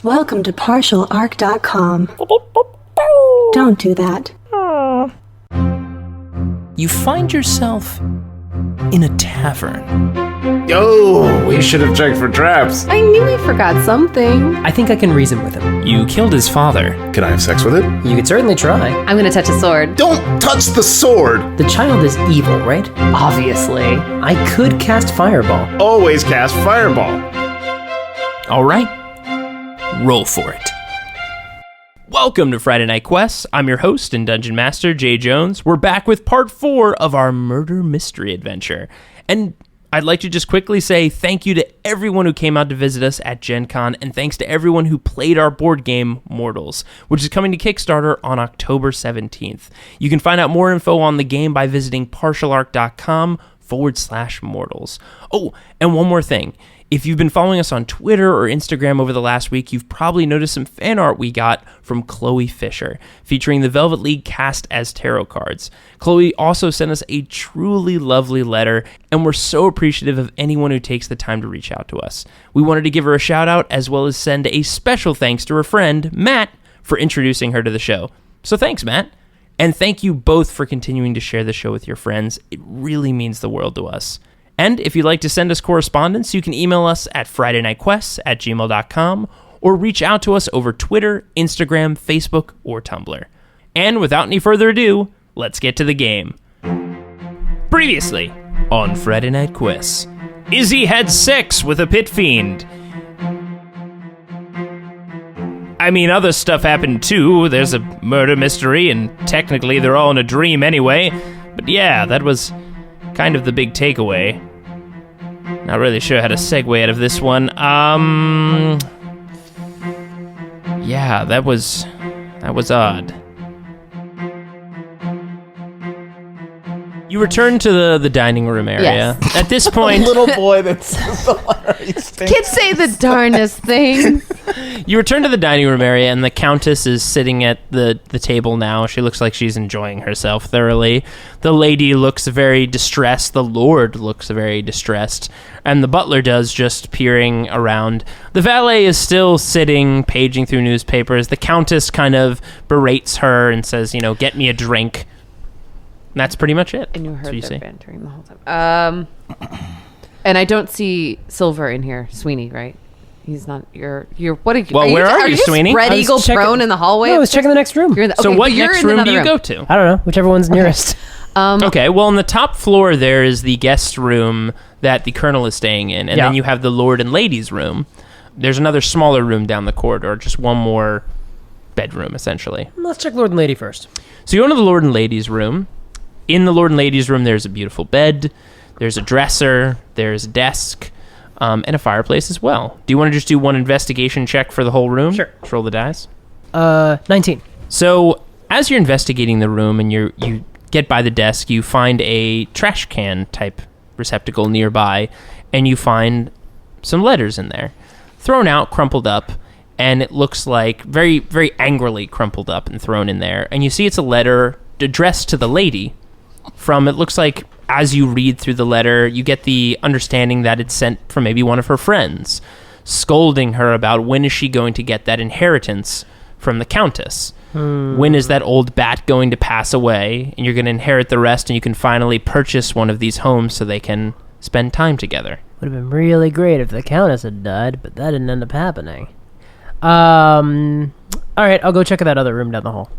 Welcome to partialarc.com. Don't do that. You find yourself in a tavern. Yo, we should have checked for traps. I knew he forgot something. I think I can reason with him. You killed his father. Can I have sex with it? You could certainly try. I'm gonna touch a sword. Don't touch the sword! The child is evil, right? Obviously. I could cast Fireball. Always cast fireball. All right, roll for it. Welcome to Friday Night Quests. I'm your host and Dungeon Master, Jay Jones. We're back with part 4 of our murder mystery adventure. And I'd like to just quickly say thank you to everyone who came out to visit us at Gen Con, and thanks to everyone who played our board game, Mortals, which is coming to Kickstarter on October 17th. You can find out more info on the game by visiting partialarc.com/mortals. Oh, and one more thing. If you've been following us on Twitter or Instagram over the last week, you've probably noticed some fan art we got from Chloe Fisher, featuring the Velvet League cast as tarot cards. Chloe also sent us a truly lovely letter, and we're so appreciative of anyone who takes the time to reach out to us. We wanted to give her a shout out, as well as send a special thanks to her friend, Matt, for introducing her to the show. So thanks, Matt. And thank you both for continuing to share the show with your friends. It really means the world to us. And if you'd like to send us correspondence, you can email us at FridayNightQuests@gmail.com or reach out to us over Twitter, Instagram, Facebook, or Tumblr. And without any further ado, let's get to the game. Previously on Friday Night Quests, Izzy had sex with a pit fiend. I mean, other stuff happened too. There's a murder mystery, and technically they're all in a dream anyway. But yeah, that was kind of the big takeaway. Not really sure how to segue out of this one. Yeah, that was odd. You return to the dining room area. Yes. At this point, Little boy that's hilarious. Kids say the darnest things. you return to the dining room area, and the Countess is sitting at the table now. She looks like she's enjoying herself thoroughly. The lady looks very distressed. The Lord looks very distressed. And the butler does, just peering around. The valet is still sitting, paging through newspapers. The Countess kind of berates her and says, get me a drink. And that's pretty much it. And you heard you their see. bantering the whole time. And I don't see Silver in here. Sweeney, right? He's not. You're. What are you? Well, where are you, Sweeney? Spread I was eagle checking- prone in the hallway. No, I was checking the next room. So what next room do you go to? I don't know. Whichever one's nearest. Okay, well, on the top floor there is the guest room that the Colonel is staying in, and then you have the Lord and Lady's room. There's another smaller room down the corridor, just one more bedroom, essentially. Let's check Lord and Lady first. So you go into the Lord and Lady's room. In the Lord and Lady's room, there's a beautiful bed, there's a dresser, there's a desk, and a fireplace as well. Do you want to just do one investigation check for the whole room? Sure. Let's roll the dice. 19. So as you're investigating the room and you get by the desk, you find a trash can type receptacle nearby, and you find some letters in there, thrown out, crumpled up, and it looks like very, very angrily crumpled up and thrown in there. And you see it's a letter addressed to the lady. It looks like as you read through the letter, you get the understanding that it's sent from maybe one of her friends, scolding her about when is she going to get that inheritance from the Countess. When is that old bat going to pass away, and you're going to inherit the rest, and you can finally purchase one of these homes so they can spend time together. Would have been really great if the Countess had died, but that didn't end up happening. All right, I'll go check that other room down the hall.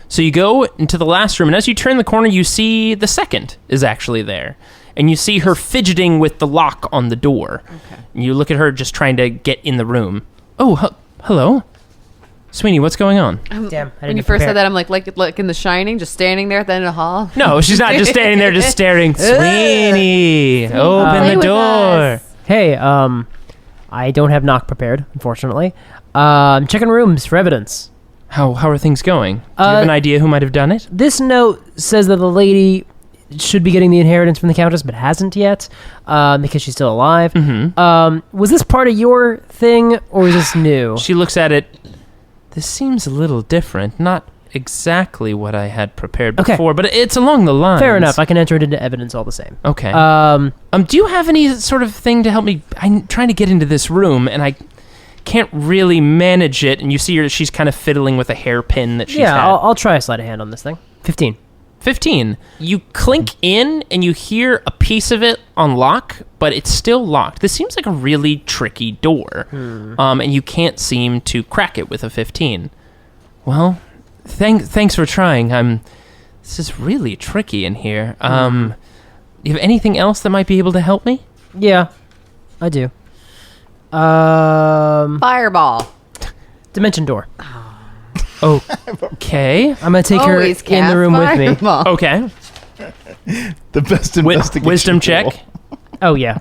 So you go into the last room, and as you turn the corner, you see the second is actually there. And you see her fidgeting with the lock on the door. Okay. And you look at her just trying to get in the room. Oh, hello? Sweeney, what's going on? Damn, When you first said that, I'm like in The Shining, just standing there at the end of the hall. No, she's not just standing there, just staring. Sweeney, open the door. Hey, I don't have knock prepared, unfortunately. I'm checking rooms for evidence. How are things going? Do you have an idea who might have done it? This note says that the lady should be getting the inheritance from the Countess, but hasn't yet, because she's still alive. Mm-hmm. Was this part of your thing, or was this new? She looks at it. This seems a little different. Not exactly what I had prepared before, but it's along the lines. Fair enough. I can enter it into evidence all the same. Okay. Do you have any sort of thing to help me? I'm trying to get into this room, and I can't really manage it, and you see her, she's kind of fiddling with a hairpin that she's had. I'll try a sleight of hand on this thing. 15. 15. You clink in, and you hear a piece of it unlock, but it's still locked. This seems like a really tricky door, and you can't seem to crack it with a 15. Well, thanks for trying. This is really tricky in here. You have anything else that might be able to help me? Yeah, I do. Fireball. Dimension door. Okay. I'm going to take her Always in the room with me. fireball. Okay. The best investigation. Wisdom check. roll. Oh, yeah.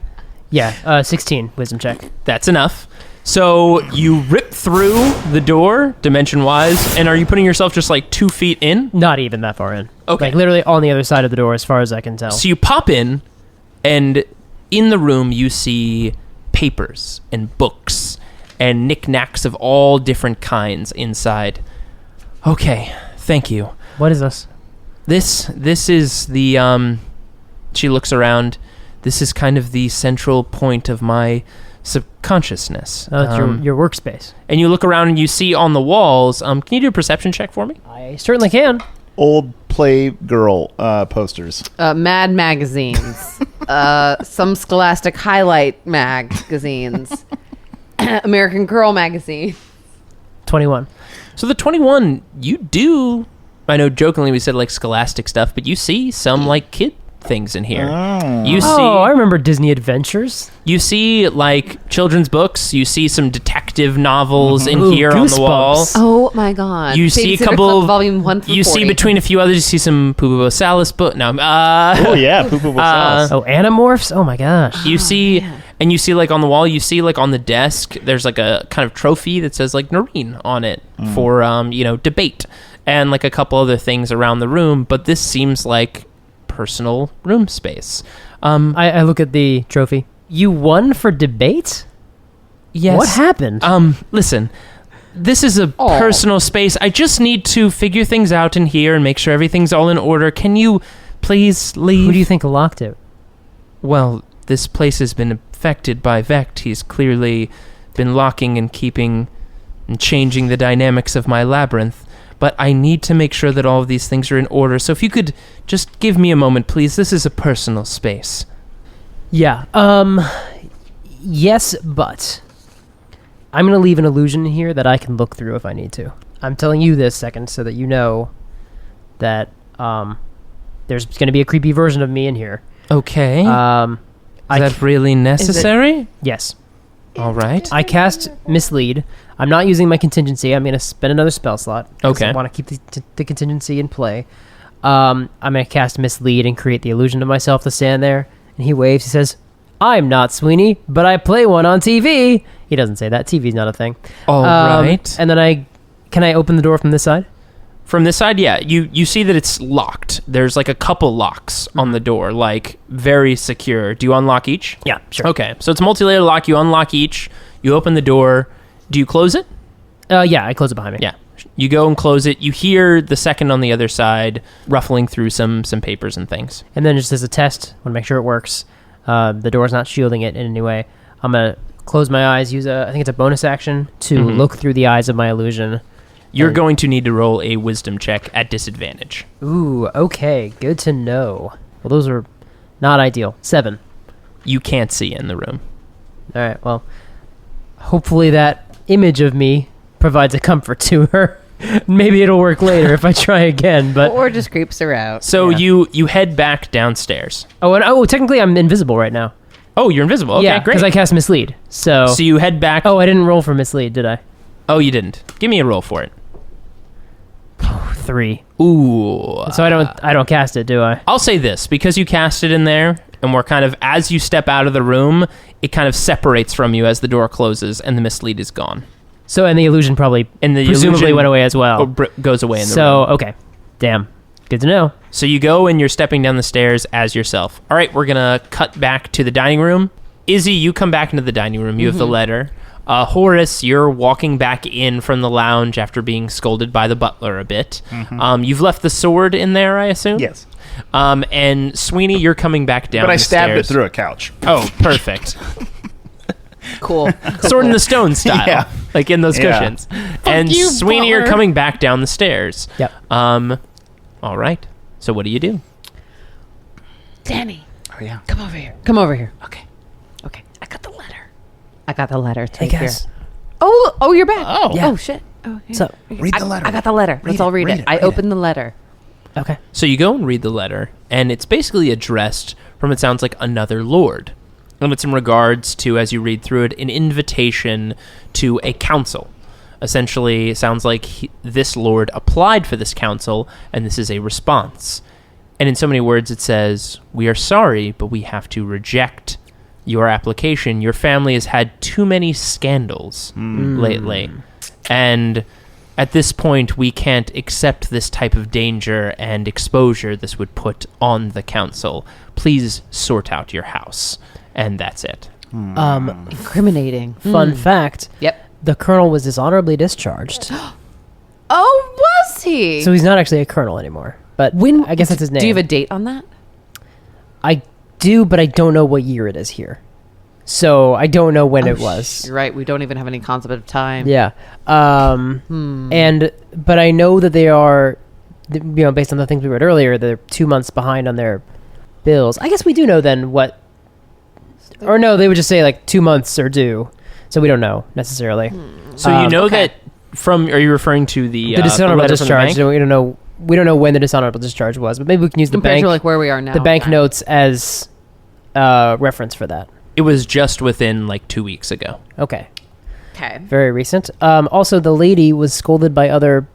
Yeah, 16 wisdom check. That's enough. So you rip through the door, dimension-wise, and are you putting yourself just like 2 feet in? Not even that far in. Okay. Like literally on the other side of the door as far as I can tell. So you pop in, and in the room you see papers and books and knickknacks of all different kinds inside. Okay, thank you. What is this? This is the, she looks around. This is kind of the central point of my subconsciousness. Oh, it's your workspace. And you look around and you see on the walls, can you do a perception check for me? I certainly can. Old Playgirl posters. Mad magazines. Some Scholastic Highlight magazines. American Girl magazine. 21. So the 21, you do, I know jokingly we said like scholastic stuff, but you see some like kid things in here. You see, I remember Disney Adventures. you see like children's books. You see some detective novels in Ooh, here on the wall. Goosebumps. Oh my God! You see a Babysitter couple. Club, volume 1 through you 40. see between a few others. You see some Poo Salis book. No, Oh yeah, Poo Poo Salis. Oh, Animorphs? Oh my gosh. you see, and you see like on the wall. You see like on the desk. There's like a kind of trophy that says like Noreen on it for debate, and like a couple other things around the room. But this seems like personal room space. I look at the trophy. You won for debate? Yes. What happened? Listen, this is a personal space. I just need to figure things out in here and make sure everything's all in order. Can you please leave? Who do you think locked it? Well, this place has been affected by Vect. He's clearly been locking and keeping and changing the dynamics of my labyrinth. But I need to make sure that all of these things are in order. So if you could just give me a moment, please. This is a personal space. Yeah. Yes, but I'm going to leave an illusion here that I can look through if I need to. I'm telling you this second so that you know that there's going to be a creepy version of me in here. Okay. Is that really necessary? Yes. All right. I cast Mislead. I'm not using my contingency. I'm going to spend another spell slot. 'Cause Okay. I want to keep the contingency in play. I'm going to cast Mislead and create the illusion of myself to stand there. And he waves. He says, I'm not Sweeney, but I play one on TV. He doesn't say that. TV's not a thing. All right. And then can I open the door from this side? From this side, yeah, you see that it's locked. There's like a couple locks on the door, like very secure. Do you unlock each? Yeah, sure. Okay, so it's a multi-layer lock. You unlock each. You open the door. Do you close it? Yeah, I close it behind me. Yeah. You go and close it. You hear the second on the other side ruffling through some papers and things. And then just as a test, want to make sure it works. The door's not shielding it in any way. I'm going to close my eyes, use I think it's a bonus action to look through the eyes of my illusion. You're going to need to roll a wisdom check at disadvantage. Ooh, okay. Good to know. Well, those are not ideal. 7. You can't see in the room. All right, well, hopefully that image of me provides a comfort to her. Maybe it'll work later if I try again, but... Or just creeps her out. So Yeah. you head back downstairs. Technically I'm invisible right now. Oh, you're invisible. Okay, yeah, great. because I cast Mislead. So you head back. I didn't roll for Mislead, did I? Oh, you didn't. Give me a roll for it. 3. Ooh. So I don't cast it, do I? I'll say this, because you cast it in there, and we're kind of, as you step out of the room, it kind of separates from you as the door closes, and the mislead is gone. So, and the illusion probably And the presumably illusion went away as well. Goes away in the room. So, okay. Damn. Good to know. So you go and you're stepping down the stairs as yourself. All right, we're going to cut back to the dining room. Izzy, you come back into the dining room. You have the letter. Horace, you're walking back in from the lounge after being scolded by the butler a bit. You've left the sword in there, I assume? Yes. And Sweeney, you're coming back down But I the stabbed stairs. it through a couch. Oh, perfect. Cool. Sword in the Stone style, Yeah. like in those Yeah. cushions. And you, Sweeney are baller. coming back down the stairs. Yep. All right. So what do you do? Danny, Oh, yeah. come over here. Come over here. Okay. I got the letter. It's Hey right here. guys. Oh, you're back. Oh. Yeah. Oh shit. Oh, here. So Read the letter. I got the letter. Let's all read it. I opened the letter. okay. So you go and read the letter, and it's basically addressed from, it sounds like, another lord. And it's in regards to, as you read through it, an invitation to a council. Essentially, it sounds like this lord applied for this council, and this is a response. And in so many words, it says, "We are sorry, but we have to reject your application. Your family has had too many scandals lately. And at this point, we can't accept this type of danger and exposure this would put on the council. Please sort out your house." And that's it. Incriminating. Fun fact. Yep. The colonel was dishonorably discharged. Oh, was he? So he's not actually a colonel anymore. But I guess that's his name. Do you have a date on that? I do, but I don't know what year it is here. So I don't know when it was. You're right. We don't even have any concept of time. Yeah. But I know that they are, based on the things we read earlier, they're 2 months behind on their bills. I guess we do know then what, or no, they would just say like 2 months are due. So we don't know necessarily. So you know okay. that from, are you referring to the dishonorable letter from the discharge. bank? We don't know when the dishonorable discharge was, but maybe we can use the Compared bank, to like where we are now. the bank notes as reference for that. It was just within like 2 weeks ago. Okay. Okay. Very recent. Also, the lady was scolded by other,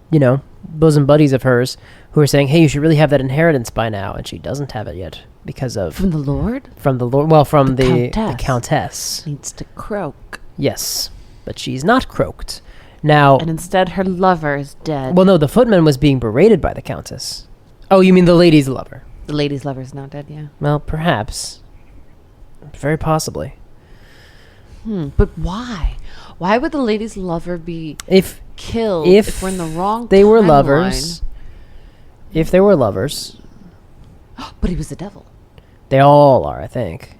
bosom buddies of hers who were saying, "Hey, you should really have that inheritance by now," and she doesn't have it yet because of From the Lord? from the Lord. Well, from the Countess. Countess. Needs to croak. Yes, but she's not croaked now. And instead her lover is dead. Well, no, the footman was being berated by the Countess. Oh, you mean the lady's lover? The lady's lover is not dead, yeah. Well, perhaps. Very possibly. But why? Why would the lady's lover be If killed if if we're in the wrong they were timeline? lovers, if they were lovers, But he was the devil. they all are, I think.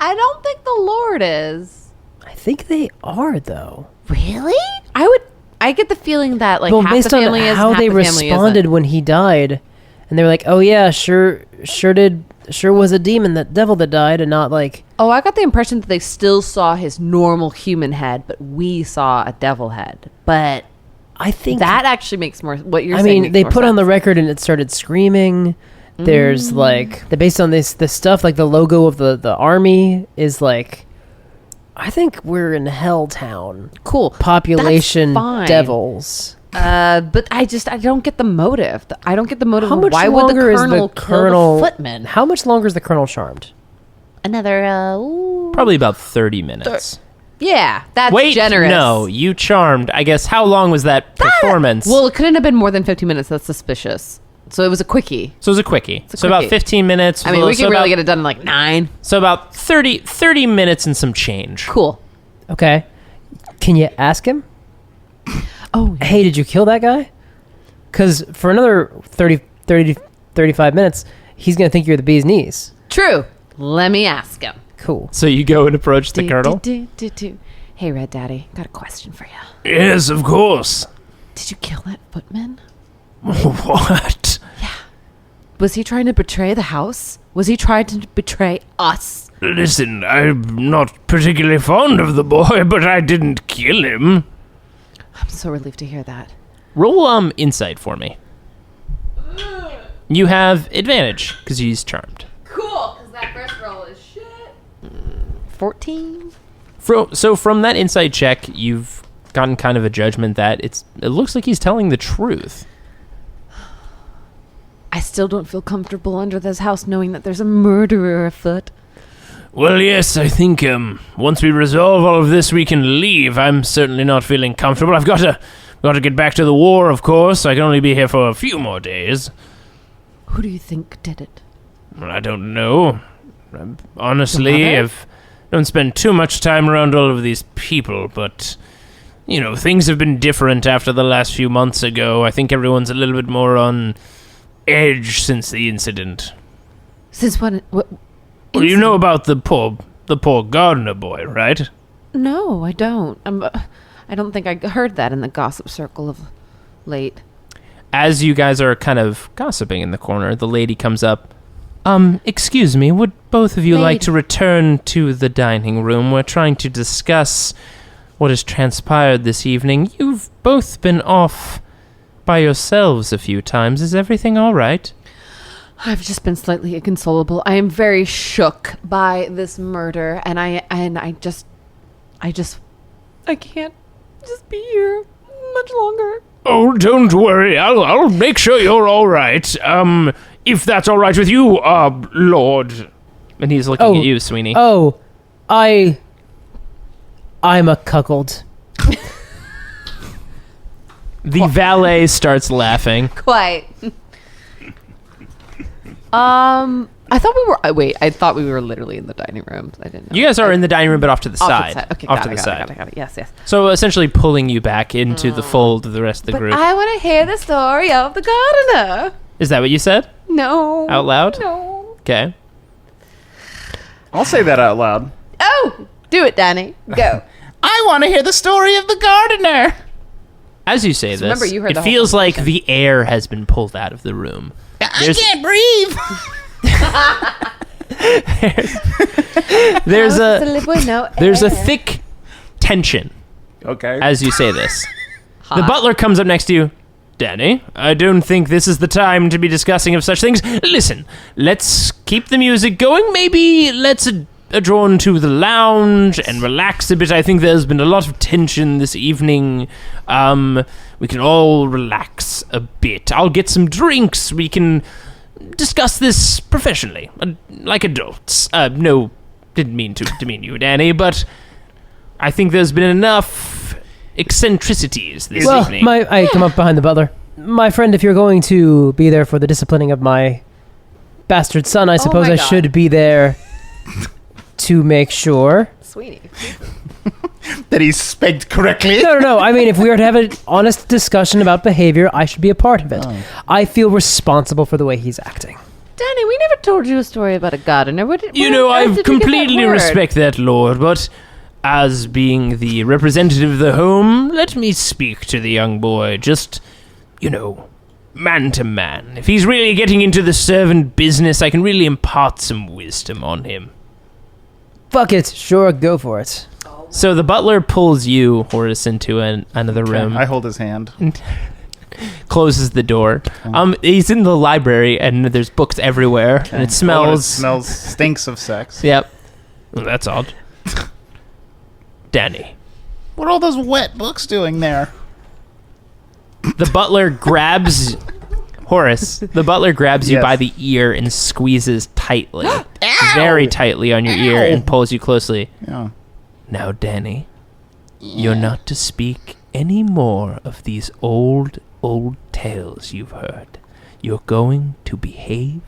I don't think the Lord is. I think they are, though. Really? I get the feeling that like Well, half based the on family is how and half they the family responded isn't. when he died, and they were like, "Oh yeah, sure was a demon, that devil that died," and not like, Oh, I got the impression that they still saw his normal human head, but we saw a devil head. But I think that actually makes more. What you're I saying. mean, makes they more put on the sense. record and it started screaming. There's like based on this stuff, like the logo of the army is like, I think we're in Helltown. Cool Population That's fine. devils. But I don't get the motive. I don't get the motive. How of much why would the longer is colonel the kill colonel? the footman? How much longer is the colonel charmed? Another. Probably about 30 minutes. Yeah, that's Wait, generous. no, you charmed. I guess, how long was that performance? Well, it couldn't have been more than 15 minutes. That's suspicious. So it was a quickie. So it was a quickie. a So about quickie. 15 minutes. I mean, we so could really about- get it done in like 9. So about 30 minutes and some change. Cool. Okay, can you ask him? Oh, Hey, did you kill that guy? Because for another 35 minutes, he's going to think you're the bee's knees. true. Let me ask him. Cool. So you go and approach the colonel. Hey, Red Daddy, got a question for you. Yes, of course. Did you kill that footman? What? Was he trying to betray the house? Was he trying to betray us? Listen, I'm not particularly fond of the boy, but I didn't kill him. I'm so relieved to hear that. Roll insight for me. You have advantage because he's charmed. Cool, because that first roll is shit. 14? So from that insight check, you've gotten kind of a judgment that it looks like he's telling the truth. I still don't feel comfortable under this house knowing that there's a murderer afoot. Well, yes, I think once we resolve all of this, we can leave. I'm certainly not feeling comfortable. I've got to get back to the war, of course. I can only be here for a few more days. Who do you think did it? Well, I don't know. Honestly, Your I mother? don't spend too much time around all of these people, but, things have been different after the last few months ago. I think everyone's a little bit more on edge since the incident. Since when? What Well, you know about the pub the poor gardener boy, right? No, I don't. I don't think I heard that in the gossip circle of late. As you guys are kind of gossiping in the corner, the lady comes up. Excuse me, would both of you like to return to the dining room? We're trying to discuss what has transpired this evening. You've both been off by yourselves a few times. Is everything all right? I've just been slightly inconsolable. I am very shook by this murder, and I can't just be here much longer. Oh, don't worry. I'll make sure you're all right. If that's all right with you, Lord. And he's looking at you, Sweeney. Oh, I'm a cuckold. The valet starts laughing. Quite. I thought we were literally in the dining room. I didn't know. You guys are in the dining room, but off to the side. Okay, off got to it, the got side. it. Yes. So essentially pulling you back into the fold of the rest of the But group. I want to hear the story of the gardener. Is that what you said? No. Out loud? No. Okay. I'll say that out loud. Oh, do it, Danny. Go. I want to hear the story of the gardener. As you say this, remember, you heard it the whole feels like the air has been pulled out of the room. I can't breathe. There's There's a thick tension Okay. as you say this. The butler comes up next to you. Danny, I don't think this is the time to be discussing of such things. Listen, let's keep the music going. Maybe let's adjourn to the lounge and relax a bit. I think there's been a lot of tension this evening. We can all relax a bit. I'll get some drinks. We can discuss this professionally, like adults. No, didn't mean to demean you, Danny, but I think there's been enough eccentricities this evening. I come up behind the butler. My friend, if you're going to be there for the disciplining of my bastard son, I suppose my I God. should be there to make sure. Sweeney. That he's spanked correctly. No. I mean, if we were to have an honest discussion about behavior, I should be a part of it. I feel responsible for the way he's acting. Danny, we never told you a story about a gardener. I completely respect that, Lord, but as being the representative of the home, let me speak to the young boy, just, man to man. If he's really getting into the servant business, I can really impart some wisdom on him. Fuck it. Sure, go for it. So the butler pulls you, Horace, into another room. I hold his hand. Closes the door. He's in the library, and there's books everywhere, and it smells... Stinks of sex. Yep. Well, that's odd. Danny. What are all those wet books doing there? The butler grabs... Horace, the butler grabs you Yes. by the ear and squeezes tightly. Very tightly on your ear and pulls you closely. Yeah. Now, Danny, you're not to speak any more of these old tales you've heard. You're going to behave.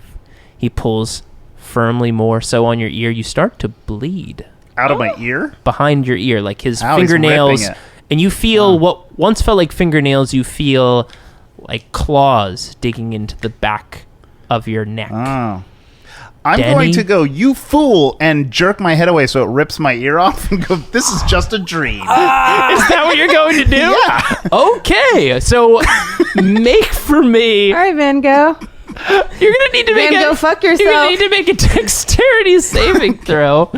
He pulls firmly more so on your ear. You start to bleed. Out of my ear? Behind your ear, like his Ow, he's fingernails. ripping it. And you feel what once felt like fingernails, you feel like claws digging into the back of your neck. Oh. I'm Danny? going to go, you fool, and jerk my head away so it rips my ear off and go, this is just a dream. Is that what you're going to do? Yeah. Okay, so make for me. All right, Van Gogh. You're gonna need to make Van, go fuck You're gonna yourself. need to make a dexterity saving throw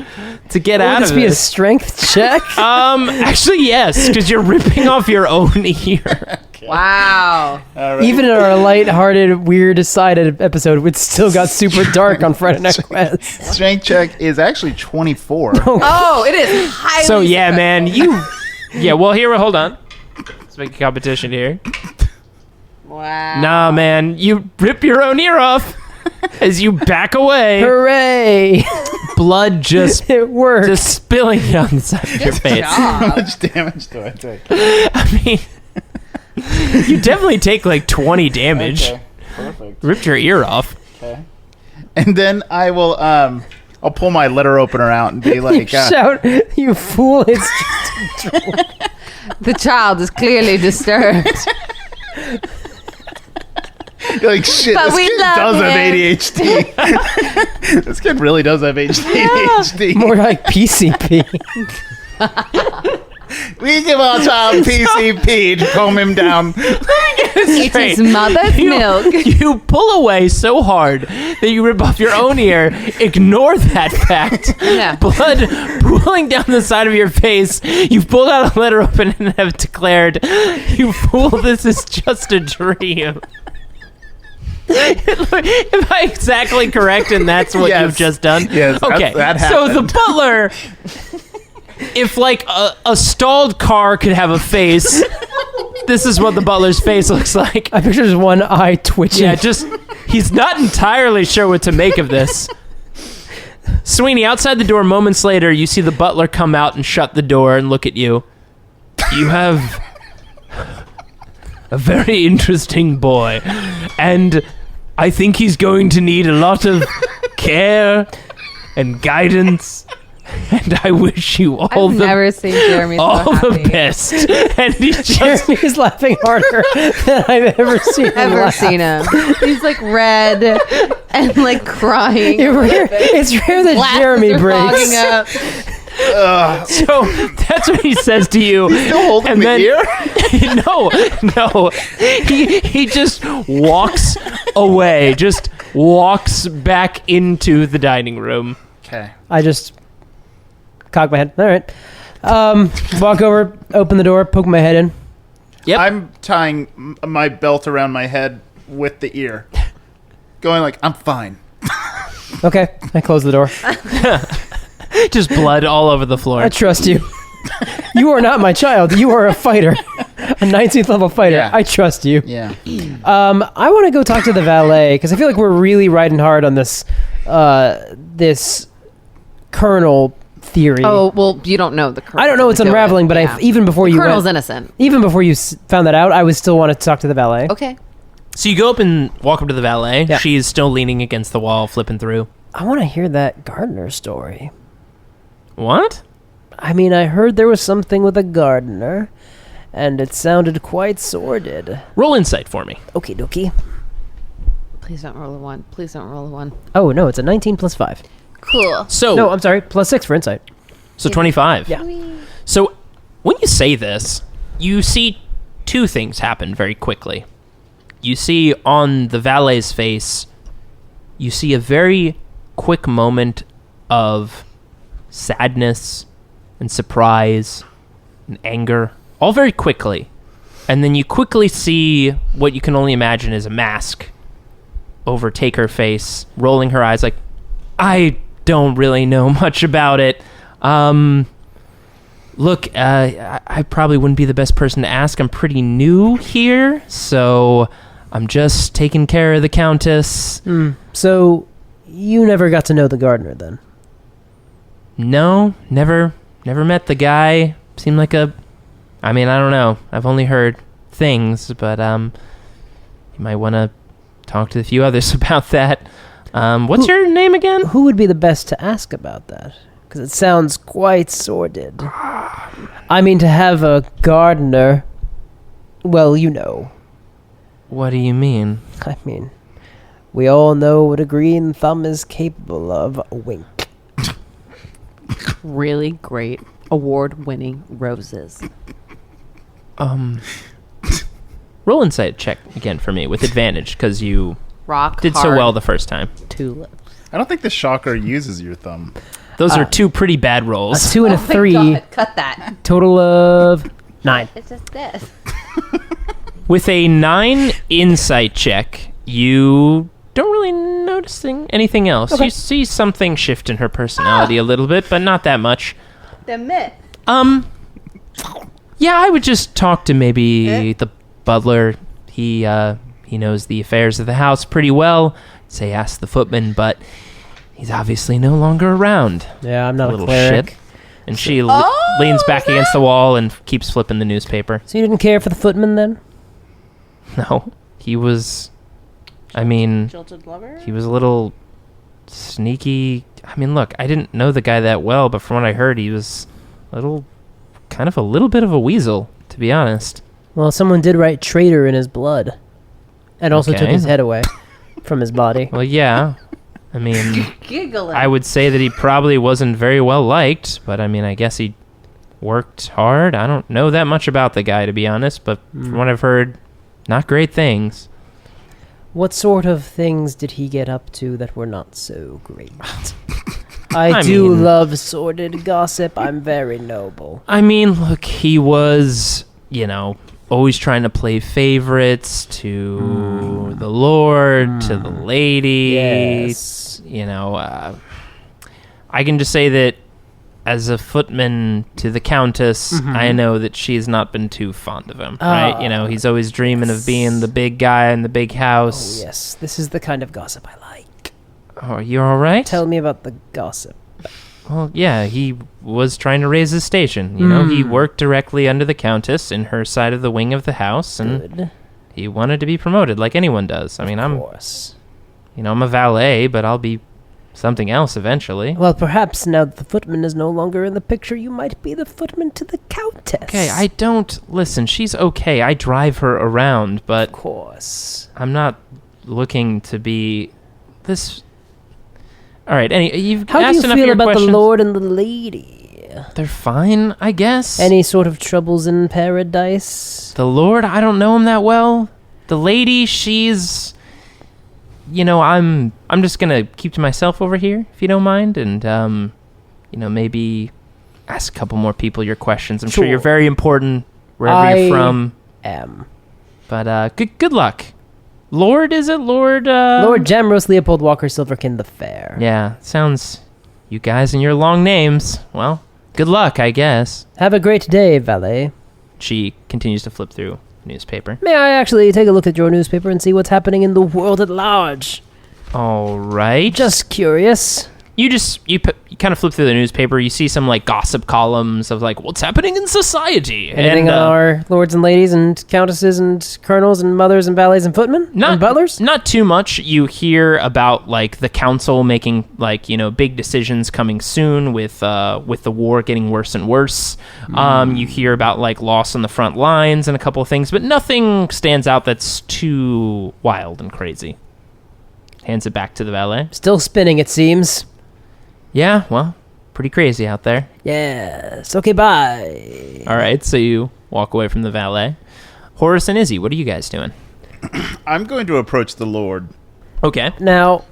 to get out Would of this be a this. strength check? Actually, yes, because you're ripping off your own ear. Wow. All right. Even in our light-hearted, weird, decided episode, it still got super dark on Friday Night Quest. Strength check is actually 24. Oh, it is highly So yeah, successful. man, yeah. Well, here, hold on. Let's make a competition here. Wow. Nah, man, you rip your own ear off as you back away. Hooray! Blood just It worked. spilling down the side of your face. How much damage do I take? I mean, you definitely take like 20 damage. Okay, perfect. Ripped your ear off. Okay. And then I will, I'll pull my letter opener out and be like, Shout, you fool, it's The child is clearly disturbed. like, shit, But this we kid love does have him. ADHD. This kid really does have ADHD. More like PCP. We give our child PCP to calm him down. It's his mother's milk. You pull away so hard that you rip off your own ear. Ignore that fact. Yeah. Blood pooling down the side of your face. You've pulled out a letter open and have declared, "You fool, this is just a dream." Am I exactly correct? And that's what Yes. you've just done? Yes, Okay. that So the happened. butler, if like a stalled car could have a face, this is what the butler's face looks like. I picture just one eye twitching. Yeah, just he's not entirely sure what to make of this. Sweeney, outside the door moments later, you see the butler come out and shut the door and look at you. You have a very interesting boy, and I think he's going to need a lot of care and guidance, and I wish you all I've the never seen Jeremy so all happy. the best. And he just Jeremy's laughing harder than I've ever seen him Ever laugh. seen him? He's like red and like crying. It's rare that Glasses Jeremy are breaks. fogging up. so that's what he says to you. Still holding And the then- ear? No. He just walks away, just walks back into the dining room. Okay. I just cock my head. All right. Walk over, open the door, poke my head in. Yep. I'm tying my belt around my head with the ear. Going like, I'm fine. Okay. I close the door. Just blood all over the floor. I trust you. You are not my child. You are a fighter. A 19th level fighter. Yeah. I trust you. Yeah. I want to go talk to the valet because I feel like we're really riding hard on this this colonel theory. Oh, well, you don't know the colonel. I don't know what's to do it. unraveling, but Yeah. even before you Colonel's went, innocent. even before you found that out, I would still want to talk to the valet. Okay. So you go up and walk up to the valet. Yeah. She's still leaning against the wall, flipping through. I want to hear that gardener story. What? I mean, I heard there was something with a gardener, and it sounded quite sordid. Roll insight for me. Okie dokie. Please don't roll a 1. Please don't roll a 1. Oh, no, it's a 19 plus 5. Cool. So, No, I'm sorry, plus 6 for insight. so 25. Yeah. So when you say this, you see two things happen very quickly. You see on the valet's face, you see a very quick moment of sadness and surprise and anger, all very quickly. And then you quickly see what you can only imagine is a mask overtake her face, rolling her eyes like, I don't really know much about it. Look, I probably wouldn't be the best person to ask. I'm pretty new here, so I'm just taking care of the Countess. So, you never got to know the gardener then? No, never met the guy. Seemed like I don't know. I've only heard things, but you might want to talk to a few others about that. What's your name again? Who would be the best to ask about that? Because it sounds quite sordid. I mean, to have a gardener, well, you know. What do you mean? I mean, we all know what a green thumb is capable of. Wink. Really great award-winning roses. Roll insight check again for me with advantage because you Rock did so hard well the first time. tulips. I don't think the shocker uses your thumb. Those are two pretty bad A rolls. 2 and a 3, Cut that. total of 9. It's just this. With a 9 insight check, you don't really notice anything else. Okay. You see something shift in her personality a little bit, but not that much. The mitt. Yeah, I would just talk to maybe the butler. He knows the affairs of the house pretty well. Say ask the footman, but he's obviously no longer around. Yeah, I'm not a Little cleric. shit. And she leans back against the wall and keeps flipping the newspaper. So you didn't care for the footman then? No, he was. I mean, Jilted lover? he was a little sneaky. I mean, look, I didn't know the guy that well, but from what I heard, he was a little bit of a weasel, to be honest. Well, someone did write traitor in his blood. And also took Okay. his head away from his body. Well, yeah. I mean, Giggling. I would say that he probably wasn't very well liked, but I mean, I guess he worked hard. I don't know that much about the guy, to be honest, but from what I've heard, not great things. What sort of things did he get up to that were not so great? I do mean- love sordid gossip. I'm very noble. I mean, look, he was, always trying to play favorites to the Lord, to the lady. Yes. I can just say that as a footman to the Countess, I know that she's not been too fond of him, right? He's always dreaming of being the big guy in the big house. Oh, yes. This is the kind of gossip I like. Oh, you're all right? Tell me about the gossip. Well, yeah, he was trying to raise his station. He worked directly under the Countess in her side of the wing of the house, and Good. he wanted to be promoted like anyone does. I mean, Of course. I'm a valet, but I'll be something else eventually. Well, perhaps now that the footman is no longer in the picture, you might be the footman to the Countess. Okay, I don't listen. She's okay. I drive her around, but Of course. I'm not looking to be this. All right. You've How do asked you enough of feel your about questions. the Lord and the Lady? They're fine, I guess. Any sort of troubles in paradise? The Lord, I don't know him that well. The lady, she's, I'm just gonna keep to myself over here, if you don't mind, and maybe ask a couple more people your questions. I'm sure you're Sure. very important wherever you're from. Am. But good luck. Lord, is it Lord? Lord Jamrose Leopold Walker Silverkin the Fair. Yeah, sounds. You guys and your long names. Well, good luck, I guess. Have a great day, valet. She continues to flip through the newspaper. May I actually take a look at your newspaper and see what's happening in the world at large? All right. Just curious. You kind of flip through the newspaper. You see some gossip columns of what's happening in society. Anything on our lords and ladies and countesses and colonels and mothers and valets and footmen and butlers? Not too much. You hear about the council making big decisions coming soon with the war getting worse and worse. You hear about loss on the front lines and a couple of things, but nothing stands out that's too wild and crazy. Hands it back to the valet. Still spinning, it seems. Yeah, well, pretty crazy out there. Yes. Okay, bye. All right, so you walk away from the valet. Horace and Izzy, what are you guys doing? I'm going to approach the Lord. Okay. Now,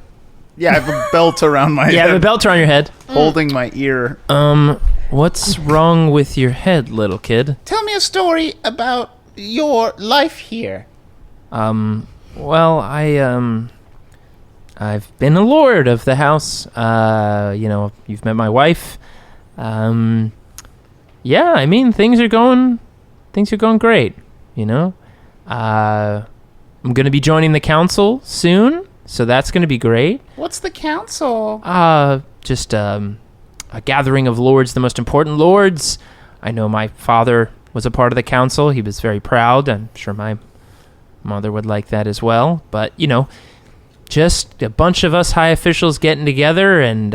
Yeah, I have a belt around my You head. have a belt around your head. Holding my ear. What's wrong with your head, little kid? Tell me a story about your life here. Well, I've been a lord of the house. You've met my wife. Yeah, I mean, things are going great, I'm going to be joining the council soon, so that's going to be great. What's the council? Just a gathering of lords, the most important lords. I know my father was a part of the council. He was very proud. I'm sure my mother would like that as well. But, just a bunch of us high officials getting together, and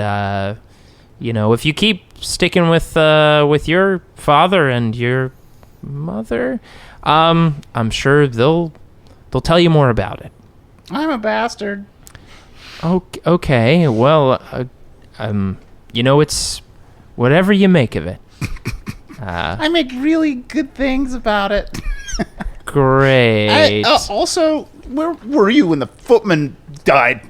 if you keep sticking with your father and your mother, I'm sure they'll tell you more about it. I'm a bastard. Okay. Well, it's whatever you make of it. I make really good things about it. Great. Also, where were you when the footman died?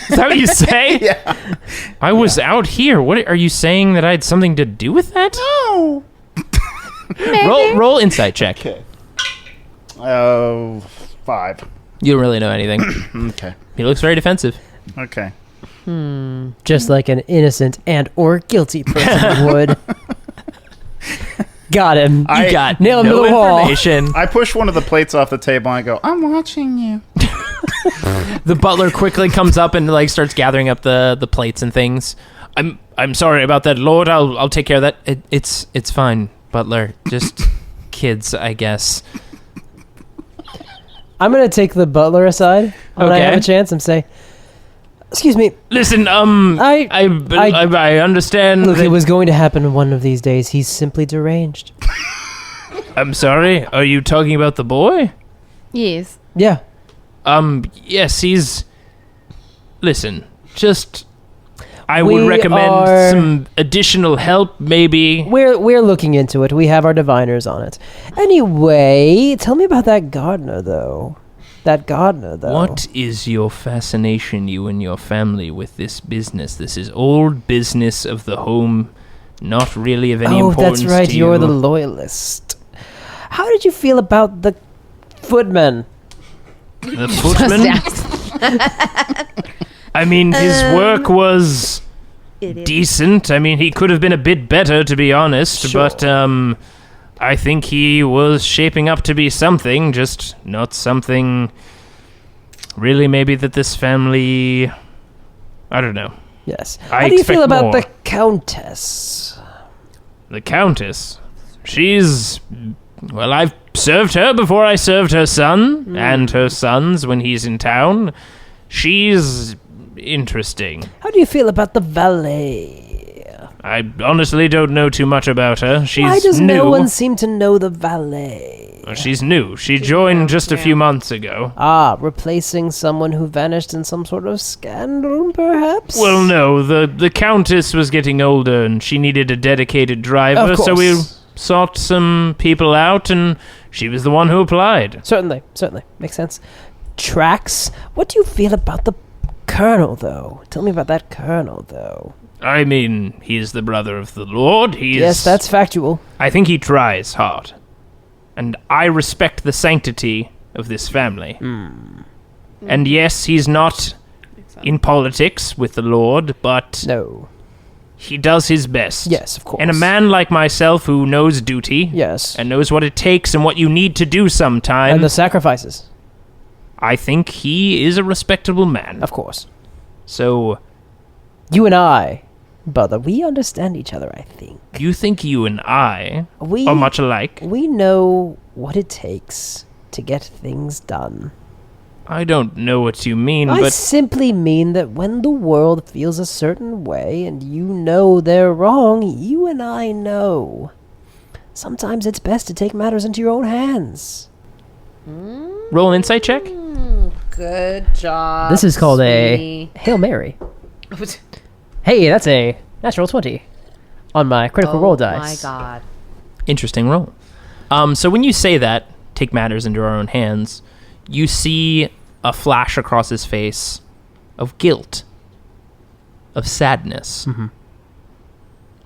Is that what you say? Yeah. I was out here. What are you saying, that I had something to do with that? No. Roll insight check. Okay. 5. You don't really know anything. Okay. He looks very defensive. Okay. just like an innocent and or guilty person would. Got him. You got nailed him no to the wall. information. I push one of the plates off the table and I go, I'm watching you. The butler quickly comes up and starts gathering up the plates and things. I'm sorry about that, Lord. I'll take care of that. It's fine, butler. Just kids, I guess. I'm gonna take the butler aside when I Okay. have a chance and say, "Excuse me, Listen, I understand. look, that- it was going to happen one of these days. He's simply deranged." I'm sorry. Are you talking about the boy? Yes. Yeah. Yes, he's... Listen, I We would recommend are- some additional help, maybe. We're looking into it. We have our diviners on it. Anyway, tell me about that gardener, though. What is your fascination, you and your family, with this business? This is old business of the home, not really of any importance that's right. to You're you. the loyalist. How did you feel about the footman? The footman? I mean, his work was decent. I mean, he could have been a bit better, to be honest, but I think he was shaping up to be something, just not something really maybe that this family... I don't know. Yes. I How do you feel expect about more. the countess? The Countess, she's... Well, I've served her before I served her son, and her sons when he's in town. She's interesting. How do you feel about the valet? I honestly don't know too much about her. She's Why does new. no one seem to know the valet? Well, she's new. She joined just a few months ago. Replacing someone who vanished in some sort of scandal, perhaps? Well, no, the Countess was getting older and she needed a dedicated driver, Of so we course. sought some people out and she was the one who applied. Certainly. Makes sense. Tracks? What do you feel about the colonel, though? Tell me about that colonel, though. I mean, he's the brother of the Lord. Yes, that's factual. I think he tries hard. And I respect the sanctity of this family. And yes, he's not in politics with the Lord, but No. he does his best. Yes, of course. And a man like myself who knows duty Yes. and knows what it takes and what you need to do And sometimes, the sacrifices, I think he is a respectable man. of course. So, You and I, brother, we understand each other, I think. you think you and I We are much alike? We know what it takes to get things done. I don't know what you mean, I but simply mean that when the world feels a certain way and you know they're wrong, you and I know. Sometimes it's best to take matters into your own hands. roll an insight check. Good job. This is called Sweeney. a Hail Mary. Hey, that's a natural 20 on my critical roll dice. Oh my god. Interesting roll. So when you say that, take matters into our own hands, you see a flash across his face of guilt, of sadness,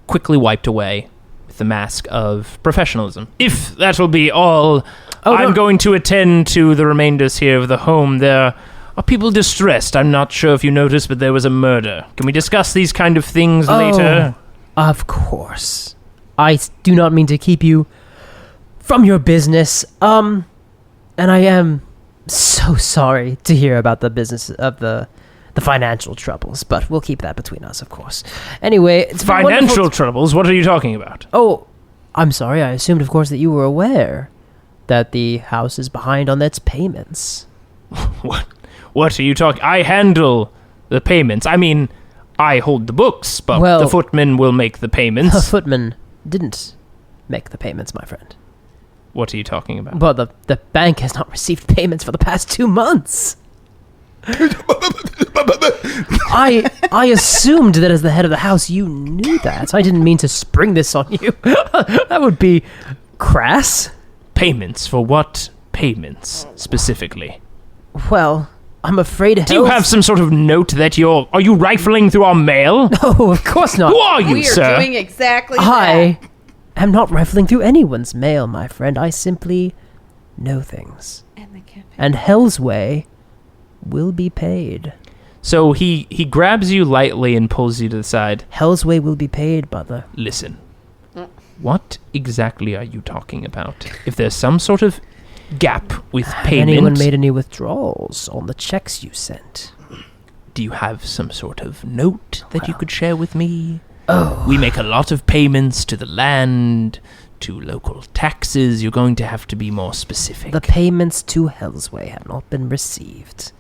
quickly wiped away with the mask of professionalism. If that will be all, I'm no. going to attend to the remainders here of the home. There are people distressed. I'm not sure if you noticed, but there was a murder. Can we discuss these kind of things later? Of course. I do not mean to keep you from your business. And I am so sorry to hear about the business of the financial troubles, but we'll keep that between us, of course. Anyway, it's been Financial wonderful troubles? What are you talking about? Oh, I'm sorry. I assumed, of course, that you were aware that the house is behind on its payments. What are you talking? I handle the payments. I mean, I hold the books, but Well- the footman will make the The payments. footman didn't make the payments, my friend. What are you talking about? But the bank has not received payments for the past 2 months. I assumed that as the head of the house, you knew that. I didn't mean to spring this on you. That would be crass. Payments? For what payments, specifically? Well, I'm afraid. Do you have some sort of note that are you rifling through our mail? Oh, of course not. Who are you, We are sir? doing exactly I am not rifling through anyone's mail, my friend. I simply know things. that. And Hell's Way will be paid. So he grabs you lightly and pulls you to the side. Hell's Way will be paid, brother. Listen, what exactly are you talking about? If there's some sort of gap with Have payment, anyone made any withdrawals on the checks you sent? do you have some sort of note that you could share with me? Oh, We make a lot of payments to the land, to local taxes. You're going to have to be more specific. the payments to Hell's Way have not been received,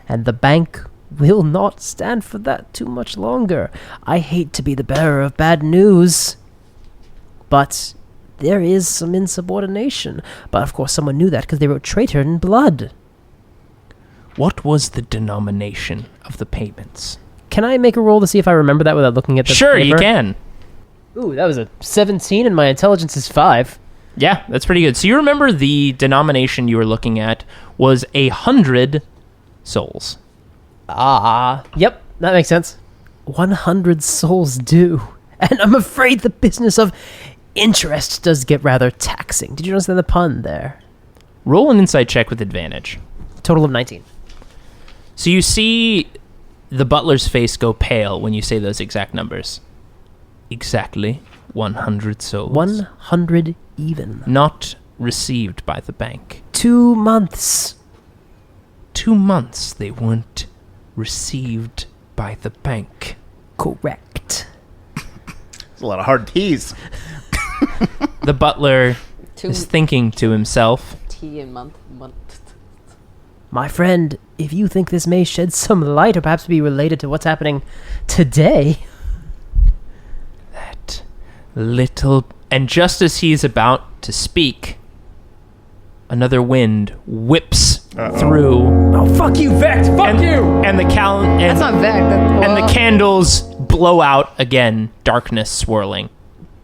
and the bank will not stand for that too much longer. I hate to be the bearer of bad news, but there is some insubordination. But of course, someone knew that because they wrote traitor in blood. what was the denomination of the payments? Can I make a roll to see if I remember that without looking at the Sure, paper? you can. Ooh, that was a 17 and my intelligence is 5. Yeah, that's pretty good. So you remember the denomination you were looking at was 100 souls. Yep, that makes sense. 100 souls due. And I'm afraid the business of interest does get rather taxing. Did you understand the pun there? Roll an insight check with advantage. Total of 19. So you see the butler's face go pale when you say those exact numbers. Exactly 100 souls. 100 even. Not received by the bank. 2 months. 2 months they weren't received by the bank. Correct. It's a lot of hard T's. The butler is thinking to himself, Tea and month. My friend, if you think this may shed some light or perhaps be related to what's happening today... that little... And just as he's about to speak, another wind whips through. Oh, fuck you, Vex! Fuck you! And the That's not Vec. and the candles blow out again, darkness swirling.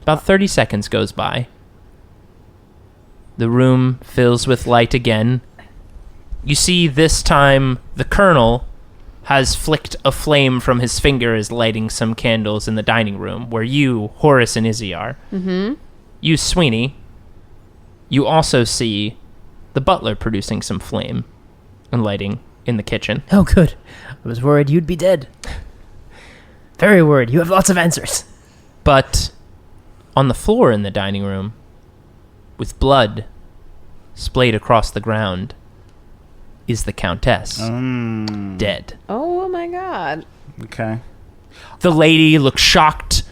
About 30 seconds goes by. The room fills with light again. You see this time the colonel has flicked a flame from his finger as lighting some candles in the dining room where you, Horace, and Izzy are. Mm-hmm. You, Sweeney, you also see the butler producing some flame and lighting in the kitchen. Oh, good. I was worried you'd be dead. Very worried. You have lots of answers. But on the floor in the dining room, with blood splayed across the ground, is the Countess, dead. Oh my god. Okay. The lady looks shocked.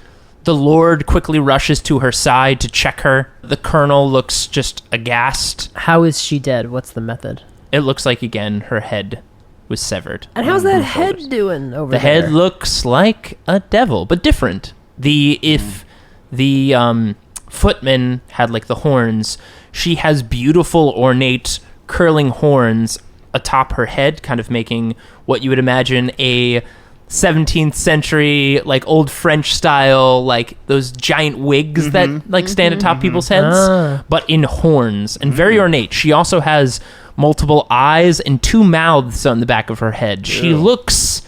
The Lord quickly rushes to her side to check her. The Colonel looks just aghast. How is she dead? What's the method? It looks like, again, her head was severed. And how's that head doing over The there? head looks like a devil, but different. If the footman had, like, the horns, she has beautiful, ornate, curling horns atop her head, kind of making what you would imagine a 17th century, like, old French style, like, those giant wigs that, like, stand atop people's heads, but in horns, and very ornate. She also has multiple eyes and 2 mouths on the back of her head. She looks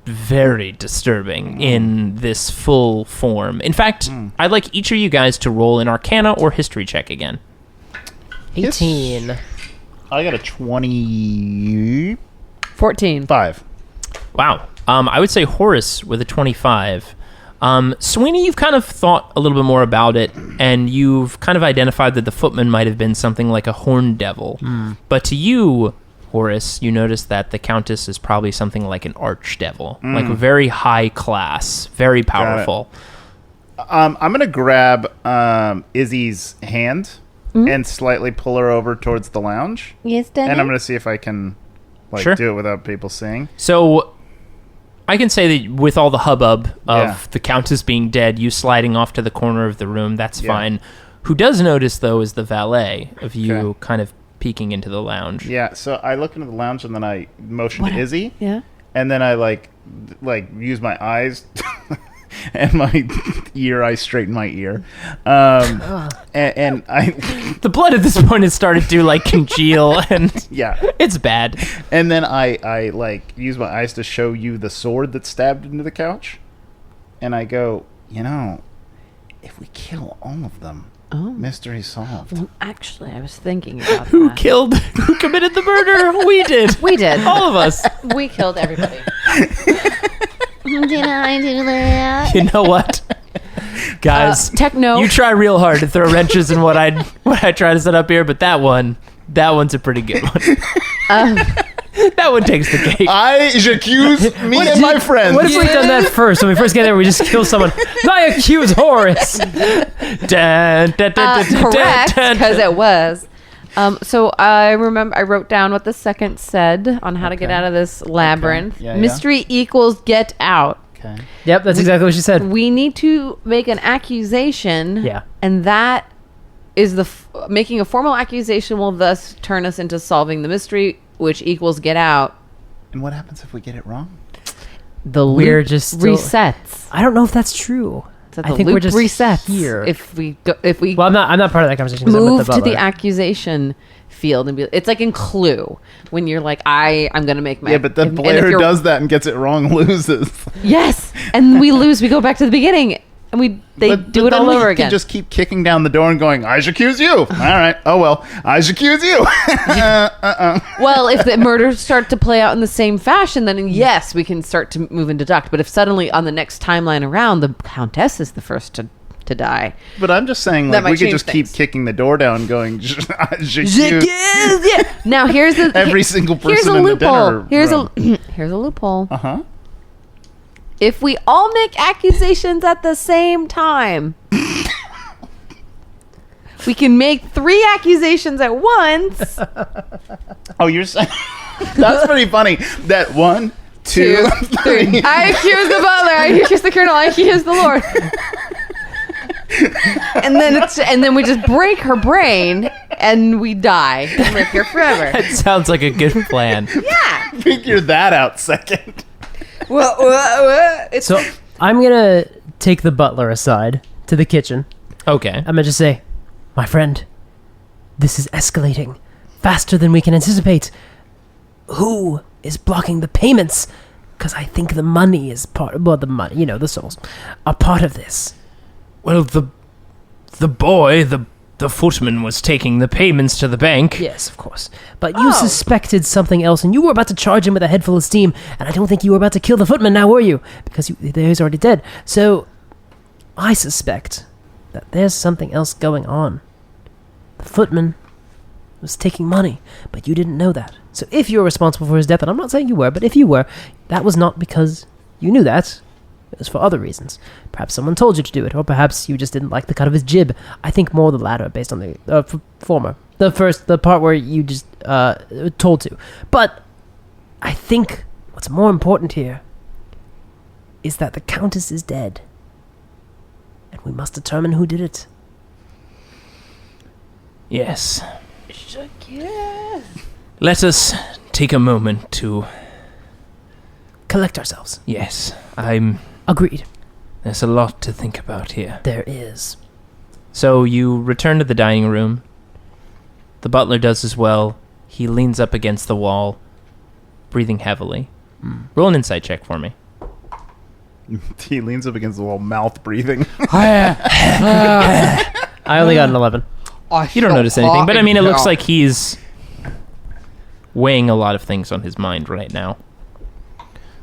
very disturbing in this full form. In fact, I'd like each of you guys to roll an Arcana or History check again. 18. I got a 25. 14. Wow. I would say Horace with a 25. Sweeney, you've kind of thought a little bit more about it, and you've kind of identified that the footman might have been something like a horned devil. But to you, Horace, you notice that the Countess is probably something like an archdevil, like very high class, very powerful. I'm going to grab Izzy's hand and slightly pull her over towards the lounge. Yes, Daddy. And I'm going to see if I can Sure. do it without people seeing. So I can say that with all the hubbub of Yeah. the Countess being dead, you sliding off to the corner of the room, that's Yeah. fine. Who does notice, though, is the valet of you Okay. kind of peeking into the lounge. Yeah, so I look into the lounge and then I motion to Izzy. Yeah. And then I like use my eyes and my ear. I straighten my ear, and I The blood at this point has started to like congeal, and yeah. it's bad. And then I like use my eyes to show you the sword that stabbed into the couch, and I go, if we kill all of them, mystery solved. Well, actually, I was thinking about Who that. who committed the murder? We did. We did. All of us. We killed everybody. Did I do that? You know what, guys? Techno. You try real hard to throw wrenches in what I try to set up here, but that one's a pretty good one. That one takes the cake. I accuse me and my friends. What if we'd done that first? When we first get there, we just kill someone. I accuse Horace! Dun, dun, dun, dun, dun, Correct, dun, because dun. it was. So I remember I wrote down what the second said on how to get out of this labyrinth. Yeah, Mystery equals get out. Okay. Yep, that's exactly what she said. We need to make an accusation. Yeah. And that is making a formal accusation will thus turn us into solving the mystery, which equals get out. And what happens if we get it wrong? The We're loop just still- resets. I don't know if that's true. So I the think loop we're just resets here. if we Well, I'm not part of that conversation. 'Cause I'm with move the to the butler. accusation field and be. It's like in Clue when you're like, I'm gonna make my. Yeah, but the and if player who you're- does that and gets it wrong loses. Yes, and we lose. We go back to the beginning, and they do it then all we over can again. just keep kicking down the door and going, I should accuse you. All right. Oh, well, I should accuse you. Well, if the murders start to play out in the same fashion, then yes, we can start to move and deduct. But if suddenly on the next timeline around, the Countess is the first to die. But I'm just saying, That like, might we could change just things. keep kicking the door down going, j'accuse Yeah. Now here's the every single here's person a in the loophole. dinner Here's room. here's a loophole. Uh-huh. If we all make accusations at the same time, we can make 3 accusations at once. Oh, you're saying... That's pretty funny. That 1, 2, 3. I accuse the butler. I accuse the colonel. I accuse the lord. and then we just break her brain and we die and live here forever. That sounds like a good plan. Yeah. Figure that out second. Well, it's So I'm gonna take the butler aside to the kitchen. Okay. I'm gonna just say, my friend, this is escalating faster than we can anticipate. Who is blocking the payments? Because I think the money is the money, the souls, are part of this. Well, the boy, the footman was taking the payments to the bank. Yes, of course. But you suspected something else, and you were about to charge him with a head full of steam, and I don't think you were about to kill the footman now, were you? Because he's already dead. So, I suspect that there's something else going on. The footman was taking money, but you didn't know that. So if you're responsible for his death, and I'm not saying you were, but if you were, that was not because you knew that. It was for other reasons. Perhaps someone told you to do it, or perhaps you just didn't like the cut of his jib. I think more the latter, based on the former. The part where you just told to. But I think what's more important here is that the Countess is dead. And we must determine who did it. Yes. Let us take a moment to... Collect ourselves. Yes, Agreed. there's a lot to think about here. There is. So you return to the dining room. The butler does as well. He leans up against the wall, breathing heavily. Roll an insight check for me. He leans up against the wall, mouth breathing. I only got an 11. You don't notice anything, but I mean, it looks like he's weighing a lot of things on his mind right now.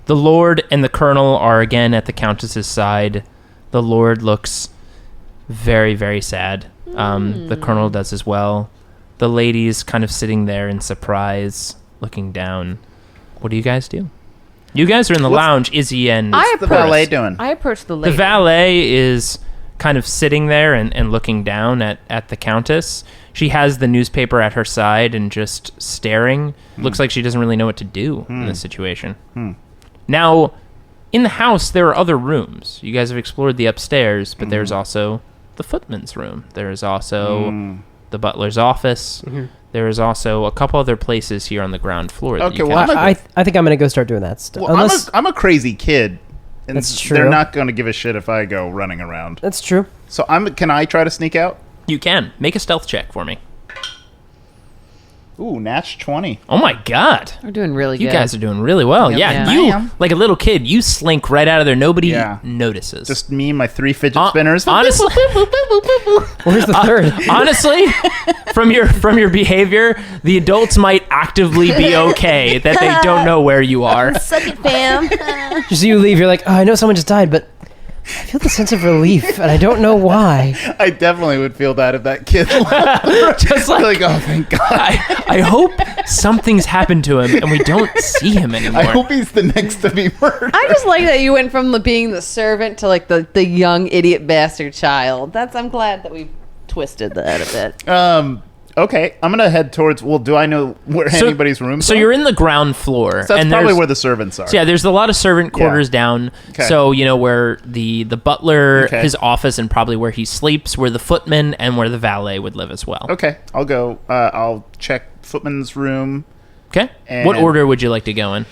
The Lord and the Colonel are again at the Countess's side. The Lord looks very, very sad. The Colonel does as well. The lady's kind of sitting there in surprise, looking down. What do you guys do? You guys are in the lounge, Izzy and What's the valet doing? I approached the the lady. valet is kind of sitting there and looking down at the Countess. She has the newspaper at her side and just staring. Looks like she doesn't really know what to do in this situation. Now, in the house, there are other rooms. You guys have explored the upstairs, but there's also the footman's room. There is also the butler's office. There is also a couple other places here on the ground floor. That Okay, you well, can- I'm I think I'm going to go start doing that stuff. Well, I'm a crazy kid. And That's they're true. not going to give a shit if I go running around. That's true. So can I try to sneak out? you can. Make a stealth check for me. Ooh, Natch 20. Oh my god. We're doing really good. You guys are doing really well. Yeah, Yeah. you, Bam. like a little kid, you slink right out of there. Nobody Yeah. notices. Just me and my 3 fidget spinners. Honestly, Where's the third? honestly, from your behavior, the adults might actively be okay that they don't know where you are. Suck it, fam. Just you leave, you're like, oh, I know someone just died, but I feel the sense of relief, and I don't know why. I definitely would feel that if that kid Just like, oh, thank God. I hope something's happened to him and we don't see him anymore. I hope he's the next to be murdered. I just like that you went from being the servant to like the young idiot bastard child. I'm glad that we twisted that a bit. Okay, I'm going to head towards... Well, do I know where anybody's room is? So you're in the ground floor. So that's and probably there's- where the servants are. So yeah, there's a lot of servant quarters down. Okay. So, where the butler, Okay. his office, and probably where he sleeps, where the footman and where the valet would live as well. Okay, I'll go. I'll check footman's room, Okay. And- What order would you like to go in?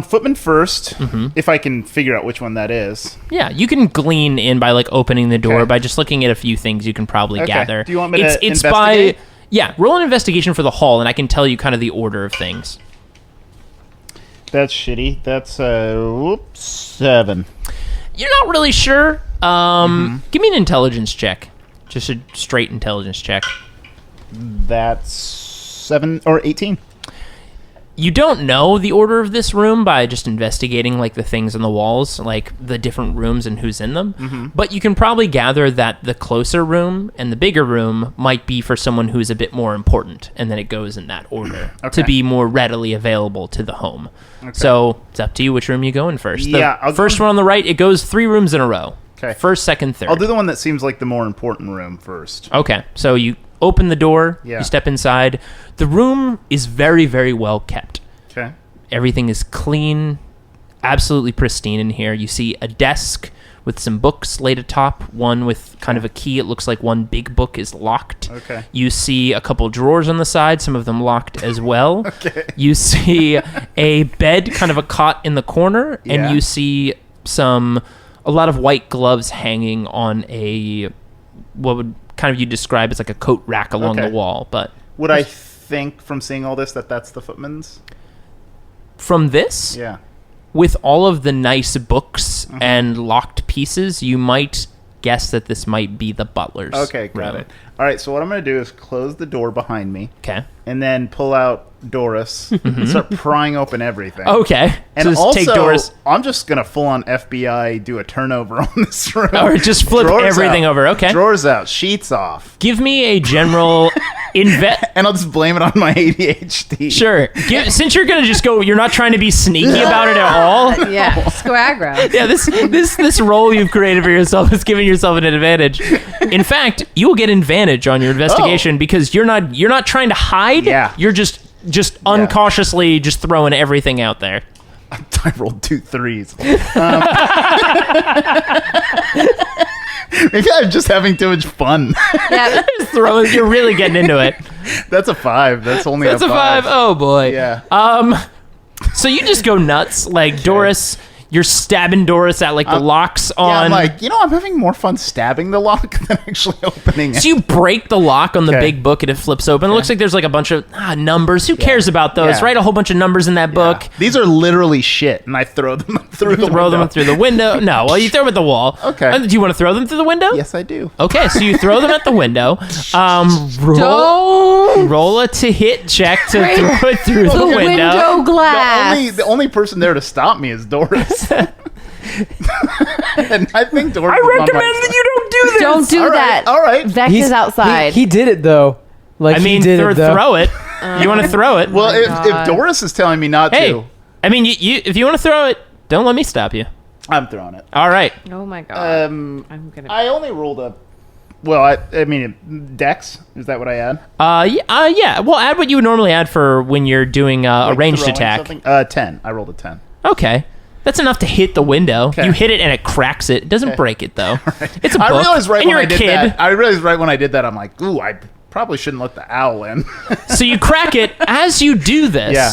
Footman first, if I can figure out which one that is. Yeah, you can glean in by like opening the door Okay. by just looking at a few things you can probably gather. Do you want me to it's investigate? by yeah, roll an investigation for the hall and I can tell you kind of the order of things. That's shitty. That's 7. You're not really sure. Give me an intelligence check. Just a straight intelligence check. That's 7 or 18. You don't know the order of this room by just investigating like the things on the walls, like the different rooms and who's in them. But you can probably gather that the closer room and the bigger room might be for someone who's a bit more important, and then it goes in that order to be more readily available to the home. So it's up to you which room you go in first. Yeah, I'll the first go- one on the right, it goes 3 rooms in a row. Okay. First, second, third. I'll do the one that seems like the more important room first. Okay, so you open the door, Yeah. you step inside. The room is very, very well kept. Okay. Everything is clean, absolutely pristine in here. You see a desk with some books laid atop, one with kind of a key. It looks like one big book is locked. Okay. You see a couple drawers on the side, some of them locked as well. Okay. You see a bed, kind of a cot in the corner, Yeah. and you see a lot of white gloves hanging on a, what would kind of you describe as like a coat rack along Okay. the wall. But Would I think from seeing all this that that's the footman's? from this, Yeah. with all of the nice books Mm-hmm. and locked pieces, you might guess that this might be the butler's Okay, got room. it. All right, so what I'm going to do is close the door behind me Okay. and then pull out Doris and start prying open everything. Okay. And so just also, take Doris, I'm just going to full-on FBI do a turnover on this room. or just flip Drawers everything out. over. Okay. Drawers out, sheets off. Give me a general And I'll just blame it on my ADHD. Sure. Since you're gonna just go, you're not trying to be sneaky about it at all. Yeah, just go aggro. Yeah, this role you've created for yourself is giving yourself an advantage. In fact, you will get advantage on your investigation because you're not trying to hide. Yeah. You're just uncautiously just throwing everything out there. I rolled 2 3s. Maybe I'm just having too much fun. Yeah, Just throwing. You're really getting into it. That's a 5. That's only That's a 5. Oh boy. Yeah. So you just go nuts, like Doris. You're stabbing Doris at like the locks on. Yeah, I'm like, I'm having more fun stabbing the lock than actually opening it. So you break the lock on the Okay. big book and it flips open. It looks like there's like a bunch of numbers. Who cares about those, Yeah. right? A whole bunch of numbers in that book. Yeah. These are literally shit, and I throw them through the Throw window. them through the window. No, well, you throw them at the wall. Okay. Do you want to throw them through the window? Yes, I do. Okay, so you throw them at the window. Roll a to hit check to throw it through the the window. window glass. The only person there to stop me is Doris. And I think Doris. I recommend that you don't do this. Don't do All right, that. all right. Vec is outside. He did it though. Like I mean, he did it though. throw it. You want to throw it? Well, God. if Doris is telling me not Hey, to, I mean, you if you want to throw it, don't let me stop you. I'm throwing it. All right. Oh my god. I'm gonna. I only rolled a. Well, I mean, Dex. Is that what I add? Yeah. Well, add what you would normally add for when you're doing a Like ranged throwing attack. something? 10. I rolled a 10. Okay. That's enough to hit the window. Okay. You hit it and it cracks it. It doesn't break it though. It's a book. I realized right and when you're I a did kid. that. I realized right when I did that. I'm like, ooh, I probably shouldn't let the owl in. So you crack it. As you do this, Yeah.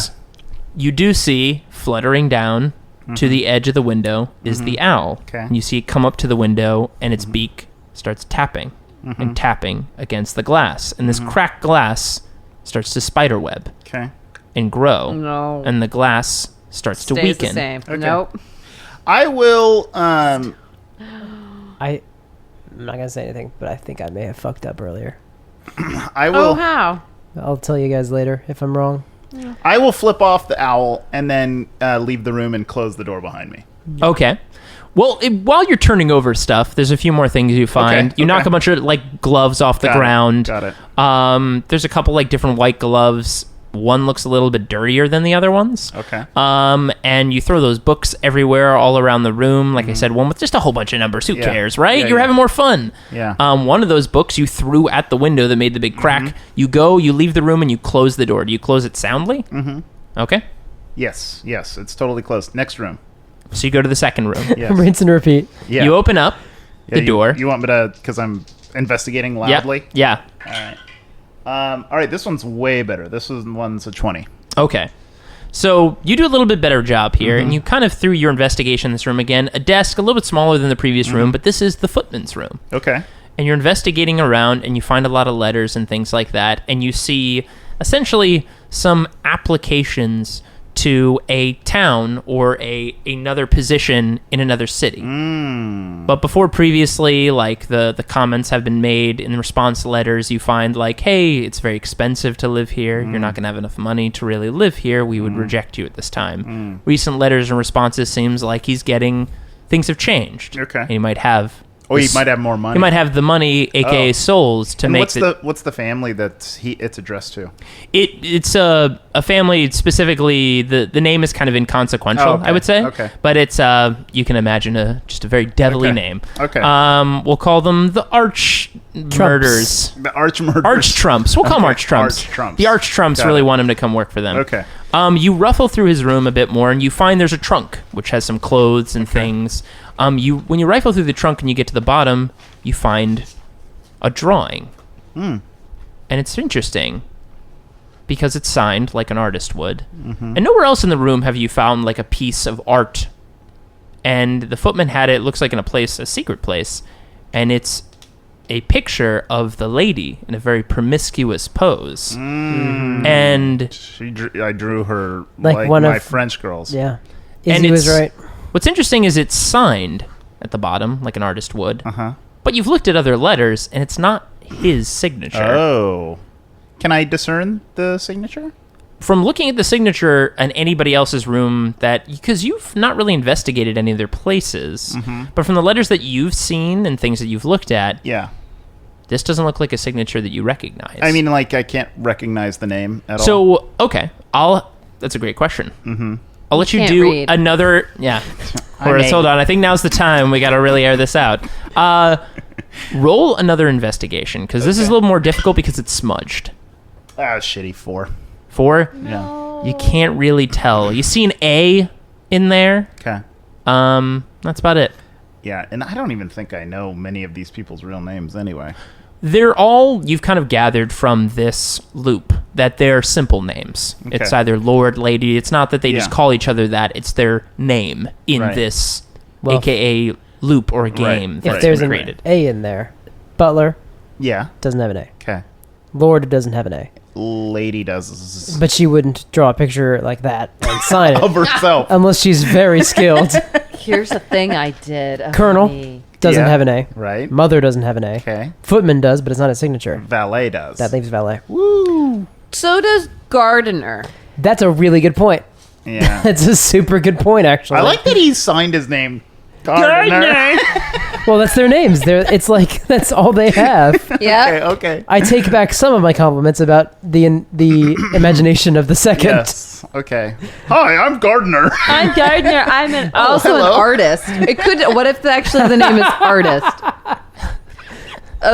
you do see fluttering down to the edge of the window is the owl. Okay. And you see it come up to the window and its beak starts tapping and tapping against the glass. And this cracked glass starts to spiderweb Okay. and grow. No. And the glass starts to Stays weaken. the same. Okay. Nope. I will. I'm not gonna say anything, but I think I may have fucked up earlier. I will. Oh, how? I'll tell you guys later if I'm wrong. I will flip off the owl and then leave the room and close the door behind me. Okay. Well, while you're turning over stuff, there's a few more things you find. Okay, You knock okay. a bunch of like gloves off the Got it, ground. got it. There's a couple like different white gloves. One looks a little bit dirtier than the other ones. Okay. And you throw those books everywhere, all around the room. Like I said, one with just a whole bunch of numbers. Who Mm-hmm. Yeah. cares, right? Yeah, You're yeah. having more fun. Yeah. One of those books you threw at the window that made the big crack. Mm-hmm. You go, you leave the room, and you close the door. Do you close it soundly? Mm-hmm. Okay. Yes. It's totally closed. Next room. So you go to the second room. Yes. Rinse and repeat. Yeah. You open up Yeah, the you- door. You want me to? Because I'm investigating Yeah. loudly. Yeah. All right. All right. This one's way better. This one's a 20. Okay. So you do a little bit better job here, and you kind of, through your investigation in this room again, a desk a little bit smaller than the previous room, but this is the footman's room. Okay. And you're investigating around, and you find a lot of letters and things like that, and you see essentially some applications to a town or another position in another city. But before previously, like the comments have been made in response to letters, you find like, hey, it's very expensive to live here. You're not going to have enough money to really live here. We would reject you at this time. Recent letters and responses seems like he's getting, things have changed. Okay. And he might have... He might have more money. He might have the money, aka souls, to and make what's the family that it's addressed to? It's a family, specifically the name is kind of inconsequential, Oh, okay. I would say. Okay. But it's you can imagine just a very devilly name. Okay. We'll call them the Arch Murders. The Arch Murders. Arch Trumps. We'll call them Okay. Arch Trumps. Arch Trumps. The Arch Trumps Got really it. want him to come work for them. Okay. You ruffle through his room a bit more, and you find there's a trunk which has some clothes and things. When you rifle through the trunk and you get to the bottom, you find a drawing, and it's interesting because it's signed like an artist would. And nowhere else in the room have you found like a piece of art. And the footman had it. Looks like in a secret place, and it's a picture of the lady in a very promiscuous pose. And I drew her Like like one my of- French girls. Yeah. And Izzy was it's- right. what's interesting is it's signed at the bottom like an artist would. Uh-huh. But you've looked at other letters, and it's not his signature. Oh. Can I discern the signature? From looking at the signature in anybody else's room, because you've not really investigated any of their places, but from the letters that you've seen and things that you've looked at, Yeah. this doesn't look like a signature that you recognize. I mean, like, I can't recognize the name at all. so okay, that's a great question. I'll let you can't do read. another. Yeah. Horace, may. hold on. I think now's the time. We got to really air this out. Roll another investigation, because this is a little more difficult because it's smudged. Shitty 4. 4? Yeah. You can't really tell. You see an A in there. Okay. That's about it. Yeah, and I don't even think I know many of these people's real names anyway. They're all, you've kind of gathered from this loop, that they're simple names. Okay. It's either Lord, Lady. It's not that they just Yeah. call each other that. It's their name in Right. this, Well, a.k.a. loop or a game If that's If there's been an created. A in there, Butler Yeah. doesn't have an A. Okay. Lord doesn't have an A. Lady does But she wouldn't draw a picture like that and sign of it herself. unless she's very skilled. Here's a thing I did. Oh, Colonel me. doesn't Yeah. have an A. Right. Mother doesn't have an A. Okay. Footman does, but it's not a signature. Valet does. That leaves valet. So does gardener. That's a really good point. Yeah. That's a super good point, actually. I like that he signed his name. Gardener. Well, that's their names. It's like that's all they have. Yeah. Okay. I take back some of my compliments about the imagination of the second. Yes. Okay. Hi, I'm Gardener. I'm gardener. I'm also an hello. artist. It could. What if actually the name is artist?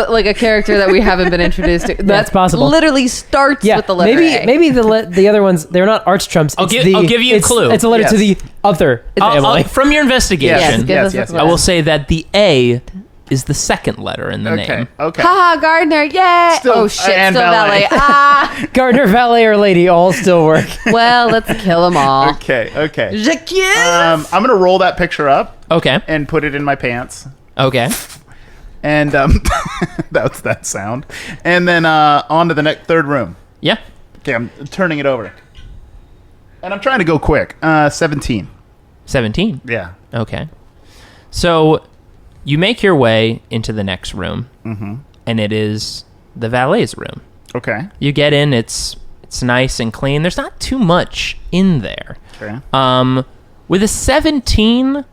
Like a character that we haven't been introduced to. That's possible. Literally starts Yeah, with the letter A. maybe the other ones they're not arch trumps. I'll It's give- the- I'll give you a it's- clue. It's a letter to Yes. the other family. From your investigation, Yes, give us yes, a yes. I will say that the A is the second letter in the Okay. name. Okay. Haha, gardener. Yay. Still- Oh shit. and Still valet. valet. Ah. Gardener, valet, or lady all still work. Well, let's kill them all. Okay. Okay. Jacques. I'm gonna roll that picture up Okay. and put it in my pants. Okay. And that's that sound. And then on to the third room. Yeah. Okay, I'm turning it over. And I'm trying to go quick. 17. 17. Yeah. Okay. So you make your way into the next room, and it is the valet's room. Okay. You get in, it's nice and clean. There's not too much in there. Okay. With a 17,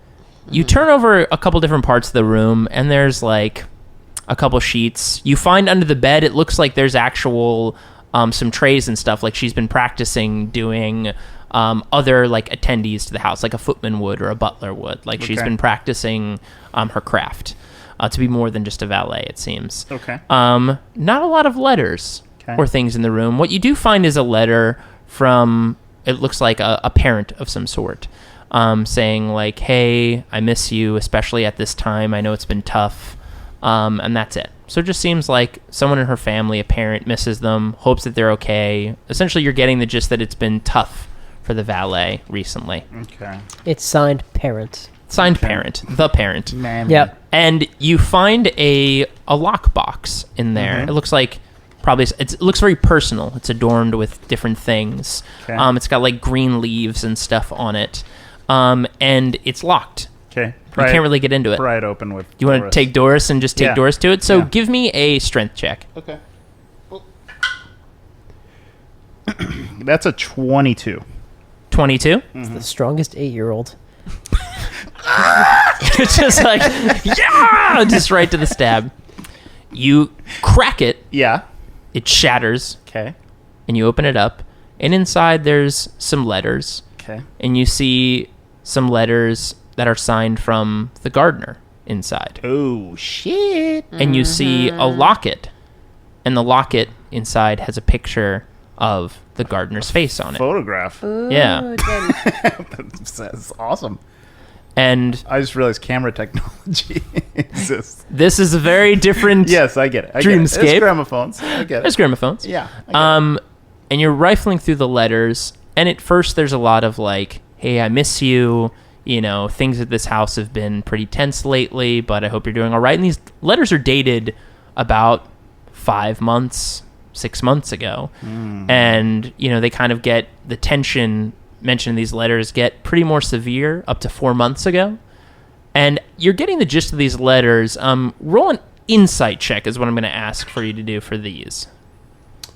you turn over a couple different parts of the room, and there's like a couple sheets. You find under the bed, it looks like there's actual some trays and stuff. Like she's been practicing doing other like attendees to the house, like a footman would or a butler would. Like she's Okay. been practicing her craft to be more than just a valet, it seems. Okay. Not a lot of letters Okay. or things in the room. What you do find is a letter from, it looks like a parent of some sort, saying like, hey, I miss you, especially at this time. I know it's been tough. And that's it. So it just seems like someone in her family, a parent, misses them, hopes that they're okay. Essentially, you're getting the gist that it's been tough for the valet recently. Okay. It's signed parent. Signed parent, the parent. Man. Yep. And you find a lockbox in there. It looks like it looks very personal. It's adorned with different things. Okay. It's got like green leaves and stuff on it. And it's locked. Okay. You can't really get into it. Pry it open with. You want to take Doris and just take Yeah. Doris to it? So Yeah. give me a strength check. Okay. That's a 22. 22? It's the strongest 8-year-old. It's just like, yeah! Just right to the stab. You crack it, Yeah. it shatters, Okay. and you open it up, and inside there's some letters, Okay. and you see some letters that are signed from the gardener inside. Oh shit. And you see a locket, and the locket inside has a picture of the gardener's face on it. Photograph. Yeah. That's awesome. And I just realized camera technology exists. this is a very different Yes, I get it. I Dreamscape. Get it. It's gramophones. I get There's it. gramophones. Yeah. I get it. And you're rifling through the letters, and at first there's a lot of like, hey, I miss you, things at this house have been pretty tense lately, but I hope you're doing all right. And these letters are dated about 5 months, 6 months ago. And, they kind of get the tension mentioned in these letters get pretty more severe up to 4 months ago. And you're getting the gist of these letters. Roll an insight check is what I'm going to ask for you to do for these.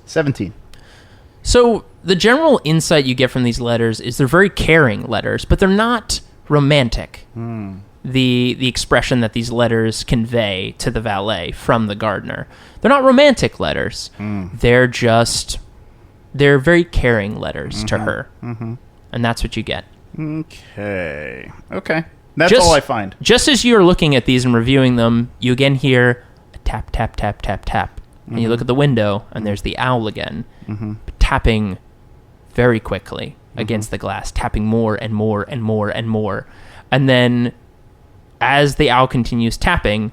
17. So the general insight you get from these letters is they're very caring letters, but they're not romantic. The expression that these letters convey to the valet from the gardener. They're not romantic letters. They're very caring letters to her. And that's what you get. Okay. That's all I find. Just as you're looking at these and reviewing them, you again hear a tap, tap, tap, tap, tap. And you look at the window, and there's the owl again, tapping very quickly against the glass, tapping more and more and more and more. And then, as the owl continues tapping,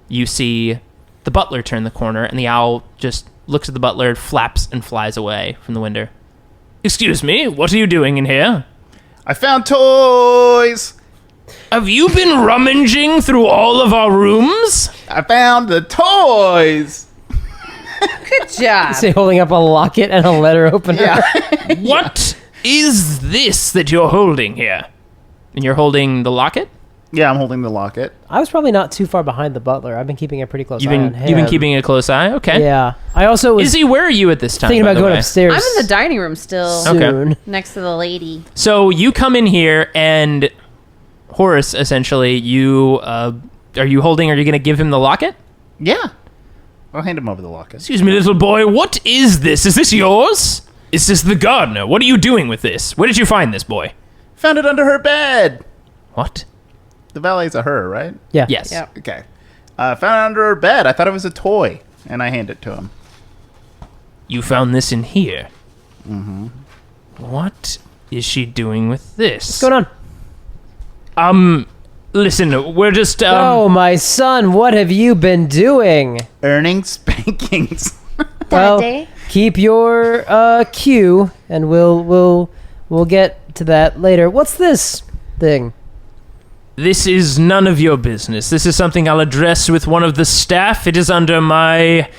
you see the butler turn the corner, and the owl just looks at the butler, flaps, and flies away from the window. Excuse me, what are you doing in here? I found toys. Have you been rummaging through all of our rooms? I found the toys. Good job. Say holding up a locket and a letter opener. What is this that you're holding here? And you're holding the locket? Yeah, I'm holding the locket. I was probably not too far behind the butler. I've been keeping a pretty close eye on him. You've been keeping a close eye? Okay. Yeah. I also was Izzy, where are you at this time? thinking by about the going way? upstairs. I'm in the dining room still, soon. next to the lady. So you come in here, and Horace, essentially, are you going to give him the locket? Yeah. I'll hand him over the locket. Excuse me, little boy, what is this? Is this yours? Is this the gardener? What are you doing with this? Where did you find this, boy? Found it under her bed. What? The valet's a her, right? Yeah. Yes. Yep. Okay. Found it under her bed. I thought it was a toy. And I hand it to him. You found this in here? Mm-hmm. What is she doing with this? What's going on? Listen, we're just, Oh, my son, what have you been doing? Earning spankings. Well, Daddy? keep your cue, and we'll get to that later. What's this thing? This is none of your business. This is something I'll address with one of the staff. It is under my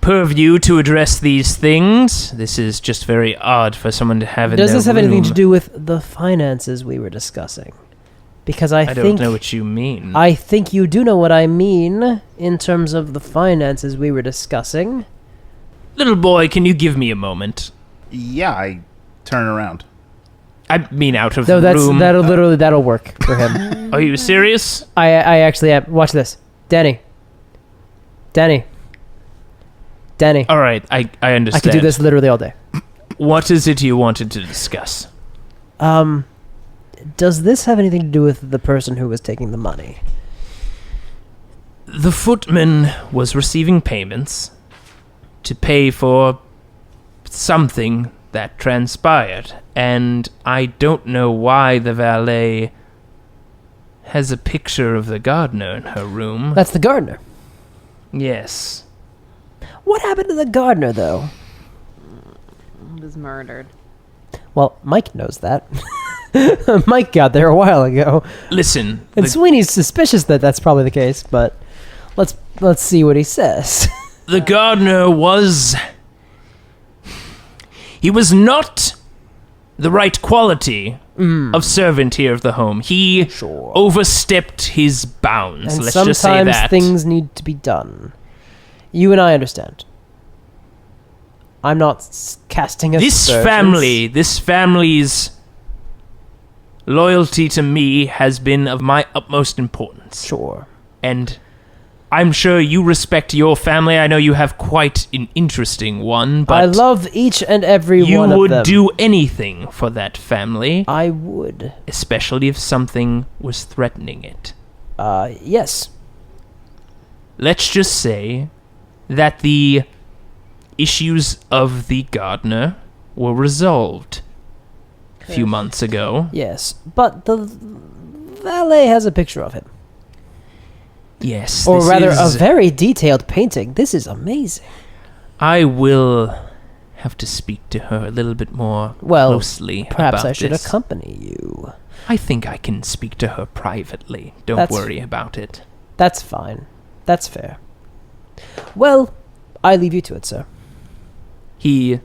purview to address these things. This is just very odd for someone to have in Does their this have anything to room. do with the finances we were discussing? Because I don't think know what you mean. I think you do know what I mean in terms of the finances we were discussing. Little boy, can you give me a moment? Yeah, I turn around. I mean, out of No, the room. that'll work for him. Are you serious? I actually am. Watch this, Danny. All right, I understand. I could do this literally all day. What is it you wanted to discuss? Does this have anything to do with the person who was taking the money? The footman was receiving payments to pay for something that transpired, and I don't know why the valet has a picture of the gardener in her room. That's the gardener. Yes. What happened to the gardener, though? He was murdered. Well, Mike knows that. Mike got there a while ago. Listen, And Sweeney's suspicious that that's probably the case, but let's see what he says. the gardener was... He was not the right quality of servant here of the home. He overstepped his bounds, And let's just say sometimes that. things need to be done. You and I understand. I'm not casting This family's loyalty to me has been of my utmost importance. Sure. And I'm sure you respect your family. I know you have quite an interesting one, but I love each and every you one of them. would do anything for that family, I would. especially if something was threatening it. Yes. Let's just say that the issues of the gardener were resolved a few months ago. Yes. But the valet has a picture of him. Yes. Or this rather, is- a very detailed painting. This is amazing. I will have to speak to her a little bit more closely Perhaps about I should this. accompany you. I think I can speak to her privately. Don't That's- worry about it. That's fine. That's fair. Well, I leave you to it, sir. He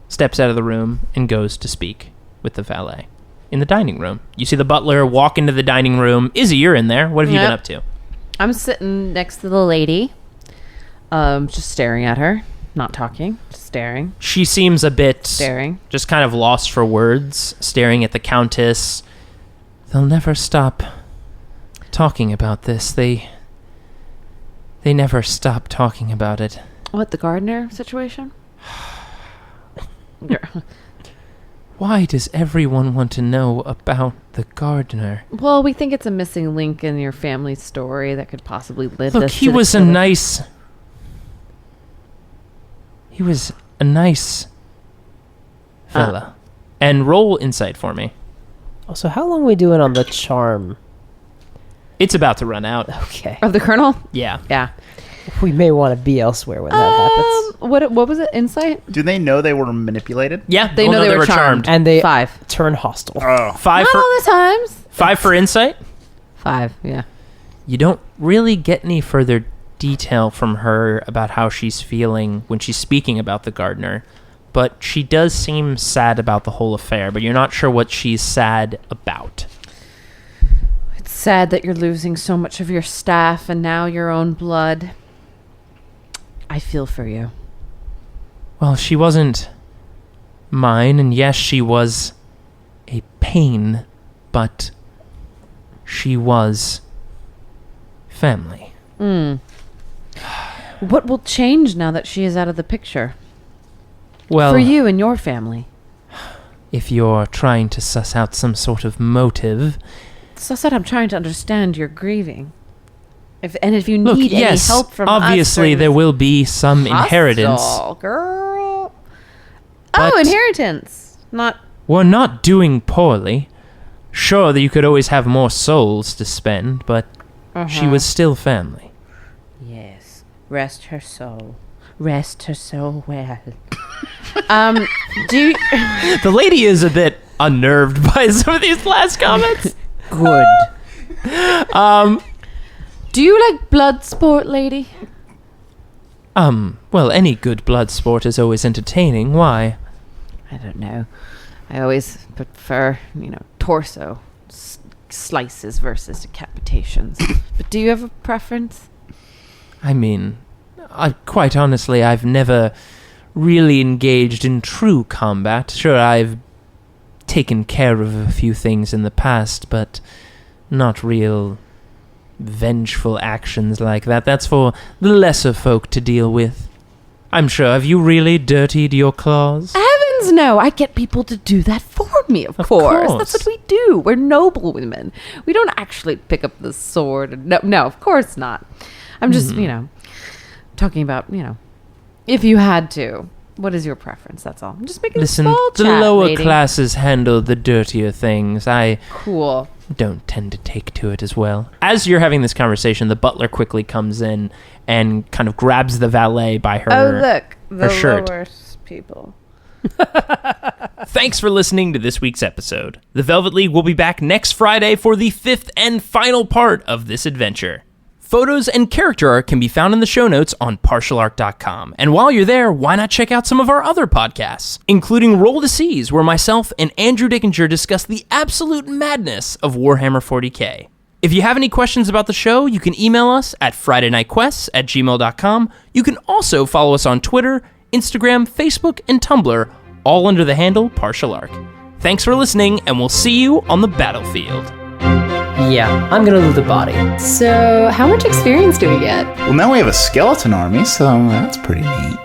steps out of the room and goes to speak with the valet in the dining room. You see the butler walk into the dining room. Izzy, you're in there. What have you been Yep. up to? I'm sitting next to the lady, just staring at her, not talking, just staring, She seems a bit just kind of lost for words, staring at the countess. They'll never stop talking about this. They never stop talking about it. What, the gardener situation? Why does everyone want to know about the gardener? Well, we think it's a missing link in your family story that could possibly lead Look, us he to the was a killer. nice fella. And roll insight for me. Oh, so how long are we doing on the charm? It's about to run out. Okay. Of the colonel? Yeah. Yeah. We may want to be elsewhere when that happens. What was it? Insight? Do they know they were manipulated? Yeah, They know they were charmed. And they 5. turn hostile. Oh, 5 Not for all the times. 5 for insight. 5. Yeah. You don't really get any further detail from her about how she's feeling when she's speaking about the gardener, but she does seem sad about the whole affair, but you're not sure what she's sad about. It's sad that you're losing so much of your staff and now your own blood. I feel for you. Well, she wasn't mine, and yes, she was a pain, but she was family. What will change now that she is out of the picture? Well, For you and your family. if you're trying to suss out some sort of motive, So I said I'm trying to understand your grieving. If you look, need yes, any help from us obviously during there this will be some inheritance. hostel, girl. But- Oh, inheritance. Not We're not doing poorly. Sure that you could always have more souls to spend, but she was still family. yes. Rest her soul. Rest her soul well. Do you, The lady is a bit unnerved by some of these last comments. Good. do you like blood sport, lady? Well, any good blood sport is always entertaining. Why? I don't know. I always prefer, torso slices versus decapitations. But do you have a preference? I mean, quite honestly, I've never really engaged in true combat. Sure, I've taken care of a few things in the past, but not real vengeful actions like that. That's for the lesser folk to deal with. I'm sure. Have you really dirtied your claws? Heavens no! I get people to do that for me, of course. course. That's what we do. We're noble women. We don't actually pick up the sword. No, of course not. I'm just, talking about, if you had to. What is your preference? That's all. I'm just making Listen, a small the chat lower rating. classes handle the dirtier things. I Cool. don't tend to take to it as well. As you're having this conversation, the butler quickly comes in and kind of grabs the valet by her, her shirt. lowest people. Thanks for listening to this week's episode. The Velvet League will be back next Friday for the 5th and final part of this adventure. Photos and character art can be found in the show notes on partialarc.com. And while you're there, why not check out some of our other podcasts, including Roll to Seas, where myself and Andrew Dickinger discuss the absolute madness of Warhammer 40k. If you have any questions about the show, you can email us at FridayNightQuests@gmail.com. You can also follow us on Twitter, Instagram, Facebook, and Tumblr, all under the handle Partial Arc. Thanks for listening, and we'll see you on the battlefield. Yeah, I'm gonna loot the body. So, how much experience do we get? Well, now we have a skeleton army, so that's pretty neat.